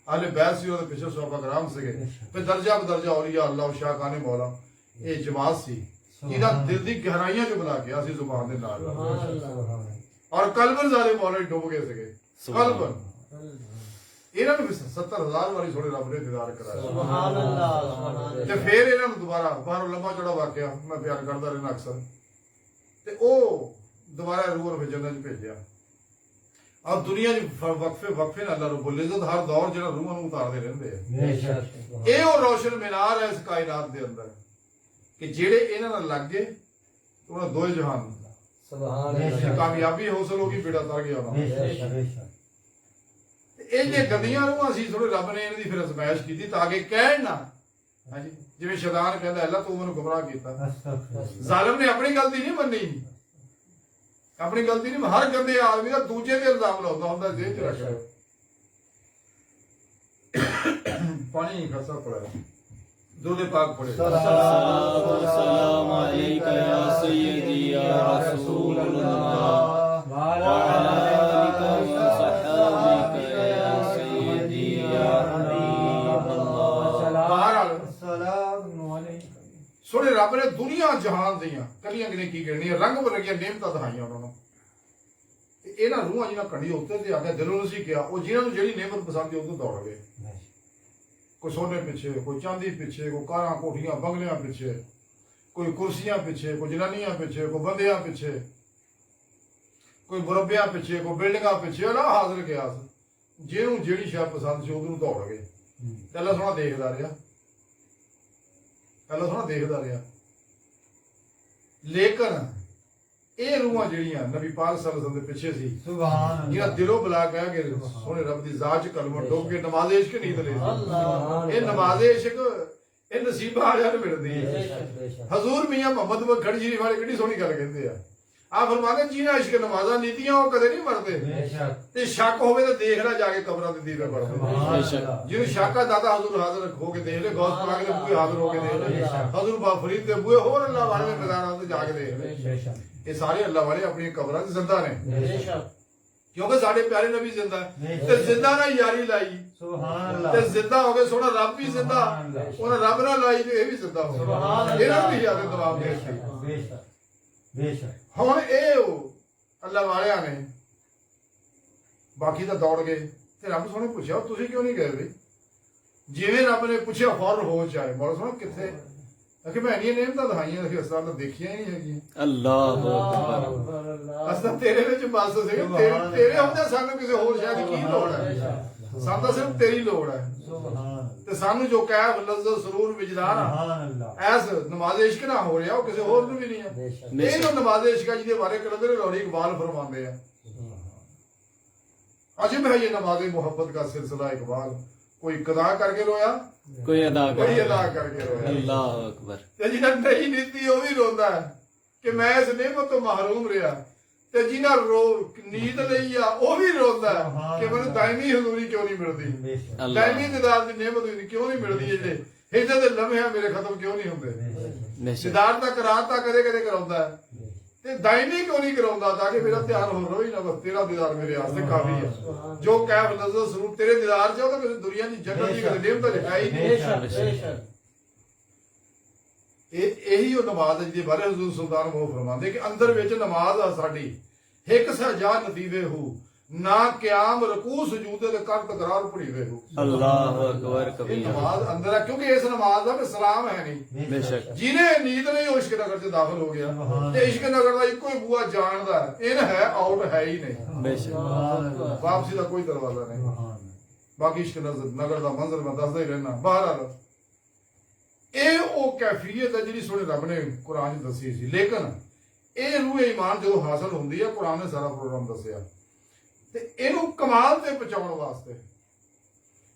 ਆਲੇ ਬੈਤ ਸੀ ਉਹਨਾਂ ਦੇ ਪਿੱਛੇ ਸਹਾਬਾ ਕਰਾਮ ਸੀਗੇ ਫਿਰ ਦਰਜਾ ਬਦਰਜਾ ਔਲੀਆ ਅੱਲਾਹ ਸ਼ਾਹ ਖਾਨੇ ਮੌਲਾ ਇਹ ਜਮਾਤ ਸੀ ਜਿਹਦਾ ਦਿਲ ਦੀ ਗਹਿਰਾਈਆਂ 'ਚ ਬੁਲਾ ਗਿਆ ਸੀ ਜ਼ੁਬਾਨ ਦੇ ਨਾਲ ਔਰ ਕਲਬਨ ਜ਼ਾਲੇ ਮੌਲਾ ਡੁੱਬ ਗਏ ਸੀਗੇ ਕਲਬਨ ਇਹਨਾਂ ਨੂੰ ਵੀ 70000 ਵਾਰੀ ਥੋੜੇ ਰੱਬ ਨੇ ਦੀਦਾਰ ਕਰਾਇਆ सुभान अल्लाह ਤੇ ਫਿਰ ਇਹਨਾਂ ਨੂੰ ਦੁਬਾਰਾ ਬਾਹਰੋਂ ਲੰਮਾ ਚੌੜਾ ਵਾਕਿਆ ਮੈਂ ਬਿਆਨ ਕਰਦਾ ਰਹਿਣਾ ਅਕਸਰ ਤੇ ਉਹ ਦੁਬਾਰਾ ਰੂਹ ਨੂੰ ਜੰਨਤ 'ਚ ਭੇਜਿਆ ਆ ਦੁਨੀਆ 'ਚ ਵਕਫੇ ਨਾਲ ਅੱਲਾਹ ਰੱਬੁਲ ਇੱਜ਼ਤ ਹਰ ਦੌਰ ਜਿਹੜਾ ਰੂਹਾਂ ਨੂੰ ਉਤਾਰਦੇ ਰਹਿੰਦੇ ਆ बेशक ਇਹ ਉਹ ਰੋਸ਼ਨ ਮਿਨਾਰ ਹੈ ਇਸ ਕਾਇਨਾਤ ਦੇ ਅੰਦਰ ਕਿ ਜਿਹੜੇ ਇਹਨਾਂ ਨਾਲ ਲੱਗ ਗਏ ਉਹਨਾਂ ਦੋਏ ਜਹਾਨ सुभान ਦੀ ਕਾਮਯਾਬੀ ਹਾਸਲ ਹੋ ਗਈ ਬੇੜਾ ਤਰ ਗਿਆ ਉਹਨਾਂ बेशक बेशक ਇਹ ਜੇ ਗੰਦੀਆਂ ਰੂਹਾਂ ਸੀ ਥੋੜੇ ਰੱਬ ਨੇ ਇਹਨਾਂ ਦੀ ਫਿਰ ਅਜ਼ਮਾਇਸ਼ ਕੀਤੀ ਤਾਂ ਕਿ ਕਹਿਣ ਨਾ ਹਾਂਜੀ ਜਿਵੇਂ ਸ਼ੈਤਾਨ ਕਹਿੰਦਾ ਅੱਲਾਹ ਤੂੰ ਮੈਨੂੰ ਗੁੰਮਰਾਹ ਕੀਤਾ अस्तगफिरुल्लाह ਜ਼ਾਲਮ ਨੇ ਆਪਣੀ ਗਲਤੀ ਨਹੀਂ ਮੰਨੀ ਆਪਣੀ ਗਲਤੀ ਨਹੀਂ ਹਰ ਗੰਦੇ ਆਦਮੀ ਦਾ ਦੂਜੇ ਤੇ ਇਲਜ਼ਾਮ ਲਾਉਂਦਾ ਹੁੰਦਾ ਜੇਲ੍ਹ ਚ ਰੱਖ ਲਓ ਪਾਣੀ ਖਰਚਾ ਪੜਾ ਦੁਰੂਦ ਪਾਕ ਪੜੇ सलाम अलैका या सय्यदी या रसूल अल्लाह व अला आलिका व सहाबिका या सय्यदी या हबीब अल्लाह ਬਹਰਹਾਲ अस्सलामु अलैकुम ਸੋਹਣੇ ਰੱਬ ਨੇ ਦੁਨੀਆ ਜਹਾਨ ਦੀਆਂ ਕੱਲੀਆਂ ਕਿਨੇ ਕੀ ਕਰਨੀਆਂ ਰੰਗ ਬਰੰਗੀਆਂ ਨੇਮਤਾਂ ਦਿਖਾਈਆਂ ਉਹਨਾਂ ਨੂੰ ਤੇ ਇਹਨਾਂ ਰੂਹਾਂ ਜਿਹਨਾਂ ਕੰਢੀ ਉੱਤੇ ਤੇ ਆ ਕੇ ਦਿਲੋਂ ਨੂੰ ਸੀ ਕਿਹਾ ਉਹ ਜਿਹਨਾਂ ਨੂੰ ਜਿਹੜੀ ਨੇਮਤ ਪਸੰਦ ਸੀ ਉਦੋਂ ਦੌੜ ਗਏ ਕੋਈ ਸੋਨੇ ਪਿੱਛੇ ਕੋਈ ਚਾਂਦੀ ਪਿੱਛੇ ਕੋਈ ਕਾਰਾਂ ਕੋਠੀਆਂ ਬੰਗਲਿਆਂ ਪਿੱਛੇ ਕੋਈ ਕੁਰਸੀਆਂ ਪਿੱਛੇ ਕੋਈ ਜਨਾਨੀਆਂ ਪਿੱਛੇ ਕੋਈ ਬੰਦਿਆਂ ਪਿੱਛੇ ਕੋਈ ਮੁਰੱਬਿਆਂ ਪਿੱਛੇ ਕੋਈ ਬਿਲਡਿੰਗਾਂ ਪਿੱਛੇ ਨਾ ਹਾਜ਼ਰ ਗਿਆ ਜਿਹਨੂੰ ਜਿਹੜੀ ਸ਼ੈ ਪਸੰਦ ਸੀ ਉਦੋਂ ਦੌੜ ਗਏ ਤੇ ਅੱਲਾ ਸੋਹਣਾ ਦੇਖਦਾ ਰਿਹਾ ਅੱਲਾ ਸੋਹਣਾ ਦੇਖਦਾ ਰਿਹਾ ਲੇਕਿਨ ਇਹ ਰੂਹਾਂ ਜਿਹੜੀਆਂ ਨਬੀ ਪਾਕ ਸੱਲੱਲਾਹੁ ਅਲੈहि ਵਸੱਲਮ ਦੇ ਪਿੱਛੇ ਸੀ सुभान ਜਿਹੜਾ ਦਿਲੋਂ ਬੁਲਾ ਕਹਿ ਕੇ ਸੋਹਣੇ ਰੱਬ ਦੀ ਜ਼ਾਤ ਚ ਕਲਮਾ ਡੁੱਬ ਕੇ ਨਮਾਜ਼ ਇਸ਼ਕ ਨੀਂਦ ਲਈ ਇਹ ਨਮਾਜ਼ ਇਸ਼ਕ ਇਹ ਨਸੀਬਾਂ ਵਾਲਿਆਂ ਨੂੰ ਮਿਲਦੀ ਹੈ बेशक बेशक ਹਜ਼ੂਰ ਮੀਆਂ ਮੁਹੰਮਦ ਬਖੜੀ ਜੀ ਵਾਲੇ ਕਿੰਨੀ ਸੋਹਣੀ ਗੱਲ ਕਹਿੰਦੇ ਆ ਆ ਫਰਮਾਉਂਦੇ ਜਿਹਨਾਂ ਇਸ਼ਕ ਨਮਾਜ਼ਾਂ ਨੀਤੀਆਂ ਉਹ ਕਦੇ ਨਹੀਂ ਮਰਦੇ बेशक ਤੇ ਸ਼ੱਕ ਹੋਵੇ ਤਾਂ ਦੇਖ ਲੈ ਜਾ ਕੇ ਕਬਰਾਂ ਦੇ ਦੀਵੇ ਪੜਦੇ बेशक ਜਿਹਨੂੰ ਸ਼ੱਕ ਆ ਦਾਦਾ ਹਜ਼ੂਰ ਹਾਜ਼ਰ ਹੋ ਕੇ ਦੇਖ ਲੈ ਗੌਸ ਪਾਕ ਦੇ ਬੂਹੇ ਹਾਜ਼ਰ ਹੋ ਕੇ ਦੇਖ ਲੈ ਹਜ਼ੂਰ ਬਾ ਫਰੀਦ ਦੇ ਬੂਹੇ ਹੋਰ ਅੱਲਾਹ ਵਾਲੇ ਦੇ ਮੈਦਾਨਾਂ ਤੇ ਜਾ ਕੇ ਦੇਖ ਲੈ बेशक ਇਹ ਸਾਰੇ ਅੱਲਾਹ ਵਾਲੇ ਆਪਣੀਆਂ ਕਬਰਾਂ 'ਚ ਜ਼ਿੰਦਾ ਨੇ बेशक ਕਿਉਂਕਿ ਸਾਡੇ ਪਿਆਰੇ ਨਬੀ ਜ਼ਿੰਦਾ ਹੈ ਤੇ ਜ਼ਿੰਦਾ ਨਾਲ ਯਾਰੀ ਲਾਈ सुभान ਤੇ अल्लाह ਜ਼ਿੰਦਾ ਹੋ ਗਏ ਸੋਹਣਾ ਰੱਬ ਵੀ ਜ਼ਿੰਦਾ ਉਹਨਾਂ ਰੱਬ ਨਾਲ ਲਾਈ ਤੇ ਇਹ ਵੀ ਜ਼ਿੰਦਾ ਹੋ ਗਿਆ ਇਹਨਾਂ ਨੂੰ ਵੀ ਯਾਦ ਜਵਾਬ ਦੇ ਦਿੱਤੇ बेशक बेशक ਹੁਣ ਇਹ ਉਹ ਅੱਲਾਹ ਵਾਲਿਆਂ ਨੇ ਬਾਕੀ ਤਾਂ ਦੌੜ ਗਏ ਤੇ ਰੱਬ ਸੋਹਣੇ ਪੁੱਛਿਆ ਤੁਸੀਂ ਕਿਉਂ ਨਹੀਂ ਗਏ ਬਈ ਜਿਵੇਂ ਰੱਬ ਨੇ ਪੁੱਛਿਆ ਫੌਰਨ ਹੋ ਚਾਹੇ ਮੌਲਾ ਸੋਹਣਾ ਕਿੱਥੇ ਅਖੇ ਮੈਂ ਨਹੀਂ ਨੇਮਤਾਂ ਦਿਖਾਈਆਂ ਅਸੀਂ ਅਸਲਾਂ ਤਾਂ ਦੇਖੀਆਂ ਹੀ ਨਹੀਂ ਹੈਗੀਆਂ अल्लाह अकबर ਅਸਾਂ ਤੇਰੇ ਵਿੱਚ ਬਸ ਸੀ ਤੇਰੇ ਹੁੰਦੇ ਸਾਨੂੰ ਕਿਸੇ ਹੋਰ ਸ਼ਾਇਦ ਕੀ ਲੋੜ ਹੈ ਸਾਨੂੰ ਤਾਂ ਸਿਰਫ ਤੇਰੀ ਲੋੜ ਹੈ सुभान ਤੇ ਸਾਨੂੰ ਜੋ ਕਹਿ ਲਜ਼ਤ ਸਰੂਰ ਵਿਜਦਾਨ सुभान अल्लाह ਐਸ ਨਮਾਜ਼ ਇਸ਼ਕ ਨਾ ਹੋ ਰਿਹਾ ਉਹ ਕਿਸੇ ਹੋਰ ਨੂੰ ਵੀ ਨਹੀਂ ਹੈ बेशक ਇਹ ਜੋ ਨਮਾਜ਼ ਇਸ਼ਕ ਹੈ ਜਿਹਦੇ ਬਾਰੇ ਕਲੰਦਰ ਲੋਰੀ ਇਕਬਾਲ ਫਰਮਾਉਂਦੇ ਆ अजब है ये नमाज मोहब्बत का सिलसिला इकबाल कोई कदा करके रोया कोई अदा कोई कर अदा करके रोया अल्लाह अकबर ਤੇ ਜਿਹਨਾਂ ਨਹੀਂ ਨੀਤੀ ਉਹ ਵੀ ਰੋਂਦਾ ਹੈ ਕਿ ਮੈਂ ਇਸ ਨਿਮਤ ਤੋਂ ਮਹਰੂਮ ਰਿਹਾ ਤੇ ਜਿਹਨਾਂ ਨੀਂਦ ਲਈ ਆ ਉਹ ਵੀ ਰੋਂਦਾ ਹੈ ਕਿ ਮੈਨੂੰ ਦਾਇਮੀ ਹਜ਼ੂਰੀ ਕਿਉਂ ਨਹੀਂ ਮਿਲਦੀ बेशक अल्लाह ਦਾਇਮੀ ਦੀਦਾਰ ਦੀ ਨਿਮਤ ਕਿਉਂ ਨਹੀਂ ਮਿਲਦੀ ਜਿਹੜੇ ਹਿੱਜੇ ਦੇ ਲਮਹੇ ਮੇਰੇ ਖਤਮ ਕਿਉਂ ਨਹੀਂ ਹੁੰਦੇ बेशक ਦੀਦਾਰ ਤਾਂ ਕਰਾਤਾ ਕਦੇ ਕਦੇ ਕਰਾਉਂਦਾ ਹੈ ਤੇ ਦਾਇਮੀ ਕਿਉਂ ਨਹੀਂ ਕਰਾਉਂਦਾ ਤਾਂ ਕਿ ਮੇਰਾ ਧਿਆਨ ਹੋਰ ਰੋਈ ਨਾ ਬਸ ਤੇਰਾ ਦੀਦਾਰ ਮੇਰੇ ਵਾਸਤੇ ਕਾਫੀ ਹੈ ਜੋ ਕਹਿ ਨਜ਼ਰ ਸਰੂਪ ਤੇਰੇ ਦੀਦਾਰ ਚ ਉਹ ਤਾਂ ਕਿਸੇ ਦੁਨੀਆ ਦੀ ਜਗਤ ਦੀ ਕਦੇ ਨਿਮਤ ਲਿਖਾਈ ਨਹੀਂ बेशक बेशक ਇਹੀ ਉਹ ਨਮਾਜ਼ ਹੈ ਜਿਹਦੇ ਬਾਰੇ ਹਜ਼ੂਰ ਸੁਲਤਾਨ ਮੋਹ ਫਰਮਾਉਂਦੇ ਕਿ ਅੰਦਰ ਵਿੱਚ ਨਮਾਜ਼ ਆ ਸਾਡੀ ਇੱਕ ਸਜਾ ਨਤੀਵੇ ਹੋ ਨਾ ਕਿਆਮ ਰਕੂ ਸਜੂਦੇ ਦੇ ਕਰ ਤਕਰਾਰ ਪੜੀਵੇ ਹੋ अल्लाह अकबर ਇਹ कबीरा ਨਮਾਜ਼ ਅੰਦਰ ਹੈ ਕਿਉਂਕਿ ਇਸ ਨਮਾਜ਼ ਦਾ ਕੋਈ ਸਲਾਮ ਹੈ ਨਹੀਂ बेशक ਜਿਹਨੇ ਨੀਂਦ ਨਹੀਂ ਉਹ ਇਸ਼ਕ ਨਗਰ ਚ ਦਾਖਲ ਹੋ ਗਿਆ ਤੇ ਇਸ਼ਕ ਨਗਰ ਦਾ ਇੱਕੋ ਹੀ ਬੂਆ ਜਾਣਦਾ ਇਨ ਹੈ ਆਊਟ ਹੈ ਹੀ ਨਹੀਂ बेशक ਵਾਪਸੀ ਦਾ ਕੋਈ ਦਰਵਾਜ਼ਾ ਨਹੀਂ ਬਾਕੀ ਇਸ਼ਕ ਨਗਰ ਦਾ ਮੰਜ਼ਰ ਮੈਂ ਦੱਸਦਾ ਹੀ ਰਹਿਣਾ ਬਾਹਰ ਆ ਇਹ ਉਹ ਕੈਫੀਅਤ ਹੈ ਜਿਹੜੀ ਸੋਹਣੇ ਰੱਬ ਨੇ ਕੁਰਾਨ 'ਚ ਦੱਸੀ ਸੀ ਲੇਕਿਨ ਇਹ ਰੂਹ ਈਮਾਨ ਜਦੋਂ ਹਾਸਲ ਹੁੰਦੀ ਹੈ ਕੁਰਾਨ ਨੇ ਸਾਰਾ ਪ੍ਰੋਗਰਾਮ ਦੱਸਿਆ ਤੇ ਇਹਨੂੰ ਕਮਾਲ ਤੇ ਪਹੁੰਚਾਉਣ ਵਾਸਤੇ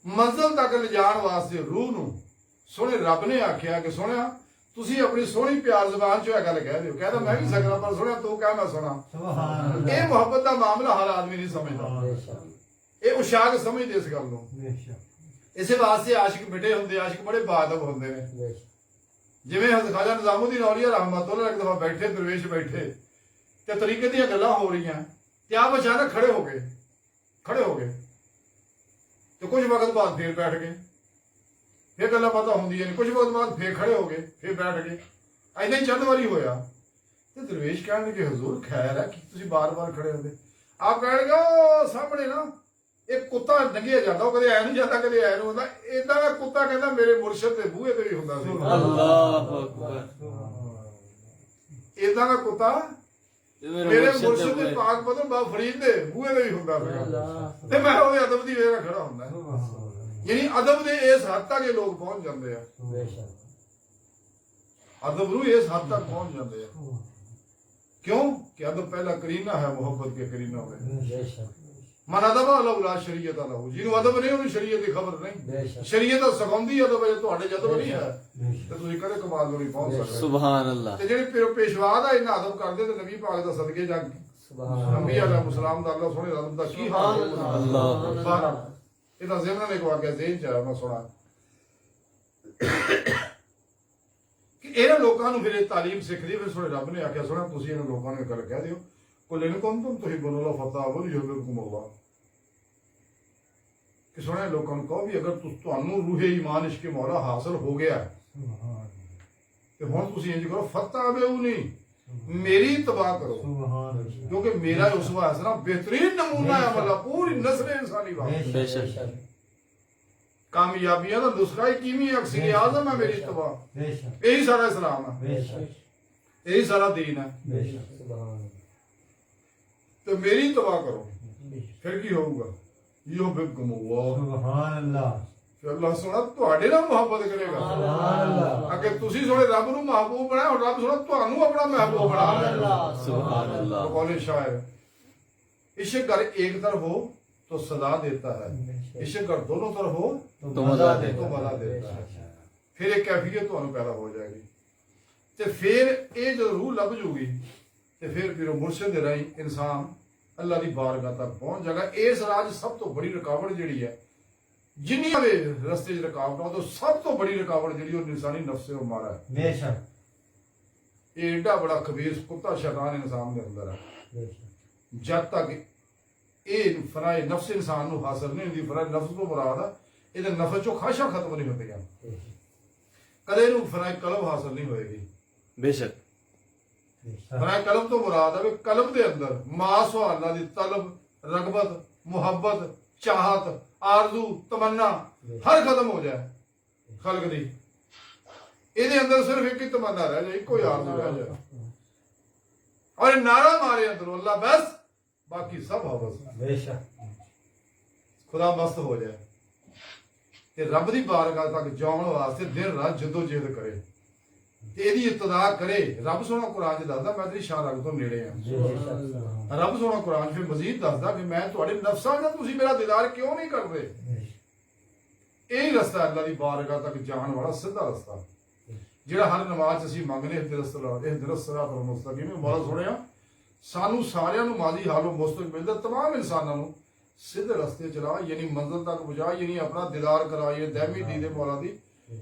ਮੰਜ਼ਲ ਤੱਕ ਲਿਜਾਣ ਵਾਸਤੇ ਰੂਹ ਨੂੰ ਸੋਹਣੇ ਰੱਬ ਨੇ ਆਖਿਆ ਕਿ ਸੋਹਣਿਆ ਤੁਸੀਂ ਆਪਣੀ ਸੋਹਣੀ ਪਿਆਰ ਜ਼ਬਾਨ 'ਚੋਂ ਇਹ ਗੱਲ ਕਹਿ ਦਿਓ ਕਹਿੰਦਾ ਮੈਂ ਵੀ ਸਕਦਾ ਪਰ ਸੋਹਣਿਆ ਤੂੰ ਕਹਿ ਮੈਂ ਸੁਣਾ सुभान अल्लाह ਇਹ ਮੁਹੱਬਤ ਦਾ ਮਾਮਲਾ ਹਰ ਆਦਮੀ ਨਹੀਂ ਸਮਝਦਾ बेशक ਇਹ ਉਸ਼ਾਕ ਸਮਝਦੇ ਇਸ ਗੱਲ ਨੂੰ बेशक ਇਸੇ ਵਾਸਤੇ ਆਸ਼ਿਕ ਮਿੱਠੇ ਹੁੰਦੇ ਆਸ਼ਿਕ ਬੜੇ ਬਾਅਦਬ ਹੁੰਦੇ ਨੇ बेशक ਜਿਵੇਂ ਹਜ਼ਰਤ ਖਾਜਾ ਨਿਜ਼ਾਮੁਦੀਨ ਔਲੀਆ ਰਹਿਮਤੁল্লাਹ ਇੱਕ ਦਫਾ ਬੈਠੇ ਦਰਵੇਸ਼ ਬੈਠੇ ਤੇ ਤਰੀਕੇ ਦੀਆਂ ਗੱਲਾਂ ਹੋ ਰਹੀਆਂ ਤੇ ਆਪ ਅਚਾਨਕ ਖੜੇ ਹੋ ਗਏ ਤੇ ਕੁਝ ਵਕਤ ਬਾਅਦ ਫੇਰ ਬੈਠ ਗਏ ਫੇਰ ਗੱਲਾਂ ਪਤਾ ਹੁੰਦੀਆਂ ਨੇ ਕੁਝ ਵਕਤ ਬਾਅਦ ਫੇਰ ਖੜੇ ਹੋ ਗਏ ਫੇਰ ਬੈਠ ਗਏ ਐਦਾਂ ਹੀ ਚੰਦ ਵਾਰੀ ਹੋਇਆ ਤੇ ਦਰਵੇਸ਼ ਕਹਿਣ ਲੱਗੇ ਹਜ਼ੂਰ ਖੈਰ ਹੈ ਕਿ ਤੁਸੀਂ ਬਾਰ-ਬਾਰ ਖੜੇ ਹੁੰਦੇ ਆਪ ਕਹਿਣਗੇ ਉਹ ਸਾਹਮਣੇ ਨਾ ਇੱਕ ਕੁੱਤਾ ਲੰਘਿਆ ਜਾਂਦਾ ਉਹ ਕਦੇ ਐ ਨਹੀਂ ਜਾਂਦਾ ਕਦੇ ਐ ਨੂੰ ਹੁੰਦਾ ਇਦਾਂ ਦਾ ਕੁੱਤਾ ਕਹਿੰਦਾ ਮੇਰੇ ਮੁਰਸ਼ਿਦ ਦੇ ਬੂਹੇ ਤੇ ਵੀ ਹੁੰਦਾ ਸੀ अल्लाह अकबर ਇਦਾਂ ਦਾ ਕੁੱਤਾ ਮੇਰੇ ਮੁਰਸ਼ਿਦ ਦੇ ਪਾਕ ਬਦਨ ਬਾ ਫਰੀਦ ਦੇ ਬੂਹੇ ਤੇ ਵੀ ਹੁੰਦਾ ਸੀ ਤੇ ਮੈਂ ਉਹਦੇ ਅਦਬ ਦੀ ਵੇਖ ਖੜਾ ਹੁੰਦਾ ਯਾਨੀ ਅਦਬ ਦੇ ਇਸ ਹੱਦ ਤੱਕ ਇਹ ਲੋਕ ਪਹੁੰਚ ਜਾਂਦੇ ਆ बेशक ਅਦਬ ਨੂੰ ਇਸ ਹੱਦ ਤੱਕ ਪਹੁੰਚ ਜਾਂਦੇ ਆ क्यों कि अदब पहला करीना है मोहब्बत के करीना में बेशक मन अदब अला शरीयत अला ਜਿਹਨੂੰ ਅਦਬ ਨਹੀਂ ਉਹਨੂੰ ਸ਼ਰੀਅਤ ਦੀ ਖਬਰ ਨਹੀਂ बेशक ਸ਼ਰੀਅਤ ਦਾ ਸਗੌਂਦੀ ਅਦਬ ਹੈ ਤੁਹਾਡੇ ਜਦਬ ਨਹੀਂ ਹੈ बेशक ਤੇ ਤੁਸੀਂ ਕਦੇ ਕਮਾਲ ਨੂੰ ਨਹੀਂ ਪਹੁੰਚ ਸਕਦੇ सुभान अल्लाह ਤੇ ਜਿਹੜੇ ਪੇਸ਼ਵਾ ਦਾ ਇਹਨਾਂ ਅਦਬ ਕਰਦੇ ਤੇ ਨਬੀ ਪਾਕ ਦਾ ਸਦਕੇ ਜਾ सुभान ਅੰਬੀਆ ਅਲੈਹਿਸਸਲਾਮ ਦਾ ਅੱਲਾਹ ਸੋਹਣੇ ਅਦਬ ਦਾ ਕੀ ਹਾਲ ਹੈ अल्लाह ਸਾਰਾ ਇਹਦਾ ਜ਼ਿਮਨ ਨੇ ਇੱਕ ਵਾਕਿਆ ਜ਼ੇਨ ਚ ਆਇਆ ਮੈਂ ਸੁਣਾ ਕਿ ਇਹਨਾਂ ਲੋਕਾਂ ਨੂੰ ਫਿਰ ਇਹ ਤਾਲੀਮ ਸਿੱਖਦੀ ਫਿਰ ਸੋਹਣੇ ਰੱਬ ਨੇ ਆਖਿਆ ਸੁਣਾ ਤੁਸੀਂ ਇਹਨਾਂ ਲੋਕਾਂ ਨੂੰ ਗੱਲ ਕਹਿ ਦਿਓ ਕੁਲ ਇਨ ਕੁੰਤੁਮ ਤੁਹਿਬੂਨ ਫਤਹ ਵਲ ਯੁਹਿਬਕੁਮ ਅੱਲਾਹ ਕਿ ਸੋਹਣੇ ਲੋਕਾਂ ਨੂੰ ਕਹੋ ਵੀ ਅਗਰ ਤੁਹਾਨੂੰ ਰੂਹੇ ਈਮਾਨ ਇਸ਼ਕ ਮੌਲਾ ਹਾਸਲ ਹੋ ਗਿਆ सुभान ਤੇ ਹੁਣ ਤੁਸੀਂ ਇੰਜ ਕਰੋ ਫਤਹ ਬੇਉ ਨਹੀਂ ਮੇਰੀ ਤਬਾਹ ਕਰੋ सुभान ਕਿਉਂਕਿ ਮੇਰਾ ਉਸਵਾ ਹਸਨਾ ਬਿਹਤਰੀਨ ਨਮੂਨਾ ਹੈ ਮਤਲਬ ਪੂਰੀ ਨਸਲ ਇਨਸਾਨੀ ਵਾਸਤੇ बेशक ਕਾਮਯਾਬੀਆਂ ਦਾ ਦੂਸਰਾ ਹੀ ਕੀਮੀ ਅਕਸਰ ਆਜ਼ਮ ਹੈ ਮੇਰੀ ਤਬਾਹ बेशक ਇਹੀ ਸਾਰਾ ਇਸਲਾਮ ਹੈ बेशक ਇਹੀ ਸਾਰਾ ਦੀਨ ਹੈ बेशक सुभान ਤੇ ਮੇਰੀ ਤਬਾਹ ਕਰੋ ਫਿਰ ਕੀ ਹੋਊਗਾ ਯੁਹਿਬਕੁਮ ਅੱਲਾਹ सुभान अल्लाह ਫਿਰ ਅੱਲਾਹ ਸੋਹਣਾ ਤੁਹਾਡੇ ਨਾਲ ਮੁਹੱਬਤ ਕਰੇਗਾ सुभान अल्लाह ਅਗੇ ਤੁਸੀਂ ਸੋਹਣੇ ਰੱਬ ਨੂੰ ਮਹਿਬੂਬ ਬਣਾਇਆ ਹੁਣ ਰੱਬ ਸੋਹਣਾ ਤੁਹਾਨੂੰ ਆਪਣਾ ਮਹਿਬੂਬ ਬਣਾ सुभान अल्लाह बोले शायर इश्क अगर एक तरफ हो तो सदा देता है इश्क अगर दोनों तरफ हो तो मजा तो मजा देता है फिर एक कैफियत ਤੁਹਾਨੂੰ ਪੈਦਾ ਹੋ ਜਾਏਗੀ ਤੇ ਫਿਰ ਇਹ ਜੋ ਰੂਹ ਲੱਭ ਜੂਗੀ ਤੇ ਫਿਰ ਪੀਰੋ ਮੁਰਸ਼ਿਦ ਦੇ ਰਾਹੀਂ ਇਨਸਾਨ ਅੱਲਾ ਦੀ ਬਾਰਗਾਹ ਤੱਕ ਪਹੁੰਚ ਜਾਏਗਾ। ਇਸ ਰਾਜ ਸਭ ਤੋਂ ਬੜੀ ਰੁਕਾਵਟ ਜਿਹੜੀ ਹੈ, ਜਿੰਨੀਆਂ ਵੀ ਰਸਤੇ 'ਚ ਰੁਕਾਵਟਾਂ, ਉਹ ਸਭ ਤੋਂ ਬੜੀ ਰੁਕਾਵਟ ਜਿਹੜੀ ਉਹ ਇਨਸਾਨੀ ਨਫਸੇ ਉਹ ਮਾਰਾ ਹੈ। बेशक ਇਹ ਏਡਾ ਬੜਾ ਖਬੀਸ ਕੁੱਤਾ ਸ਼ੈਤਾਨ ਇਨਸਾਨ ਦੇ ਅੰਦਰ ਹੈ। बेशक ਜਦ ਤੱਕ ਇਹ ਫਰਾਏ ਨਫਸ ਇਨਸਾਨ ਨੂੰ ਹਾਸਲ ਨਹੀਂ ਹੁੰਦੀ, ਫਰਾਏ ਨਫਸ ਤੋਂ ਮੁਰਾਦ ਆ ਇਹਦੇ ਨਫਸ ਚੋਂ ਖਾਸ਼ਾਂ ਖਤਮ ਨਹੀਂ ਹੁੰਦੀਆਂ, ਕਦੇ ਇਹਨੂੰ ਫਰਾਏ ਕਲਬ ਹਾਸਲ ਨਹੀਂ ਹੋਏਗੀ। बेशक बेशक ਫਰਾਏ ਕਲਬ ਤੋਂ ਮੁਰਾਦ ਹੈ ਵੀ ਕਲਬ ਦੇ ਅੰਦਰ ਮਾਸ व अल्लाह ਦੀ ਤਲਬ, ਰਗਬਤ, ਮੁਹੱਬਤ, ਚਾਹਤ, ਆਰਜ਼ੂ, ਤਮੰਨਾ ਹਰ ਖਤਮ ਹੋ ਜਾਏ ਖਲਕ ਦੀ। ਇਹਦੇ ਅੰਦਰ ਸਿਰਫ ਇੱਕ ਹੀ ਤਮੰਨਾ ਰਹਿ ਜਾਏ, ਇੱਕੋ ਹੀ ਆਰਜ਼ੂ ਰਹਿ ਜਾਏ, और नारा मारे अंदर अल्लाह बस, बाकी सब हवस। बेशक खुदा मस्त हो जाए ते रब दी बारगाह तक जाने वास्ते दिन रात जदोजहद करे ते एदी इब्तिदा करे। रब सोना कुरान च दसदा मैं तेरी शाह रग तो नेड़े हां। रब सोना कुरान फिर मजीद दसदा कि मैं तुहाडे नफ्सां दा तुसीं मेरा दीदार क्यों नहीं करदे। यही रस्ता अल्लाह दी बारगाह तक जाने वाला सीधा रस्ता ਜਿਹੜਾ ਹਰ ਨਮਾਜ਼ ਅਸੀਂ ਮੰਗਨੇ ਇਹਦਿਨ ਸਿਰਾਤ ਅਲ ਮੁਸਤਕੀਮ। ਮੌਲਾ ਸੁਣਿਆ ਸਾਨੂੰ ਸਾਰਿਆਂ ਨੂੰ ਮਾਜ਼ੀ ਹਾਲੋ ਮੁਸਤਕਬਿਲ ਦਾ तमाम ਇਨਸਾਨਾਂ ਨੂੰ ਸਿੱਧੇ ਰਸਤੇ ਚਲਾ, ਯਾਨੀ ਮੰਜ਼ਿਲ ਤੱਕ ਪਹੁੰਚਾ, ਯਾਨੀ ਆਪਣਾ ਦਿਦਾਰ ਕਰਾਈਏ ਦਾਇਮੀ ਦੀਦੇ ਮੌਲਾ ਦੀ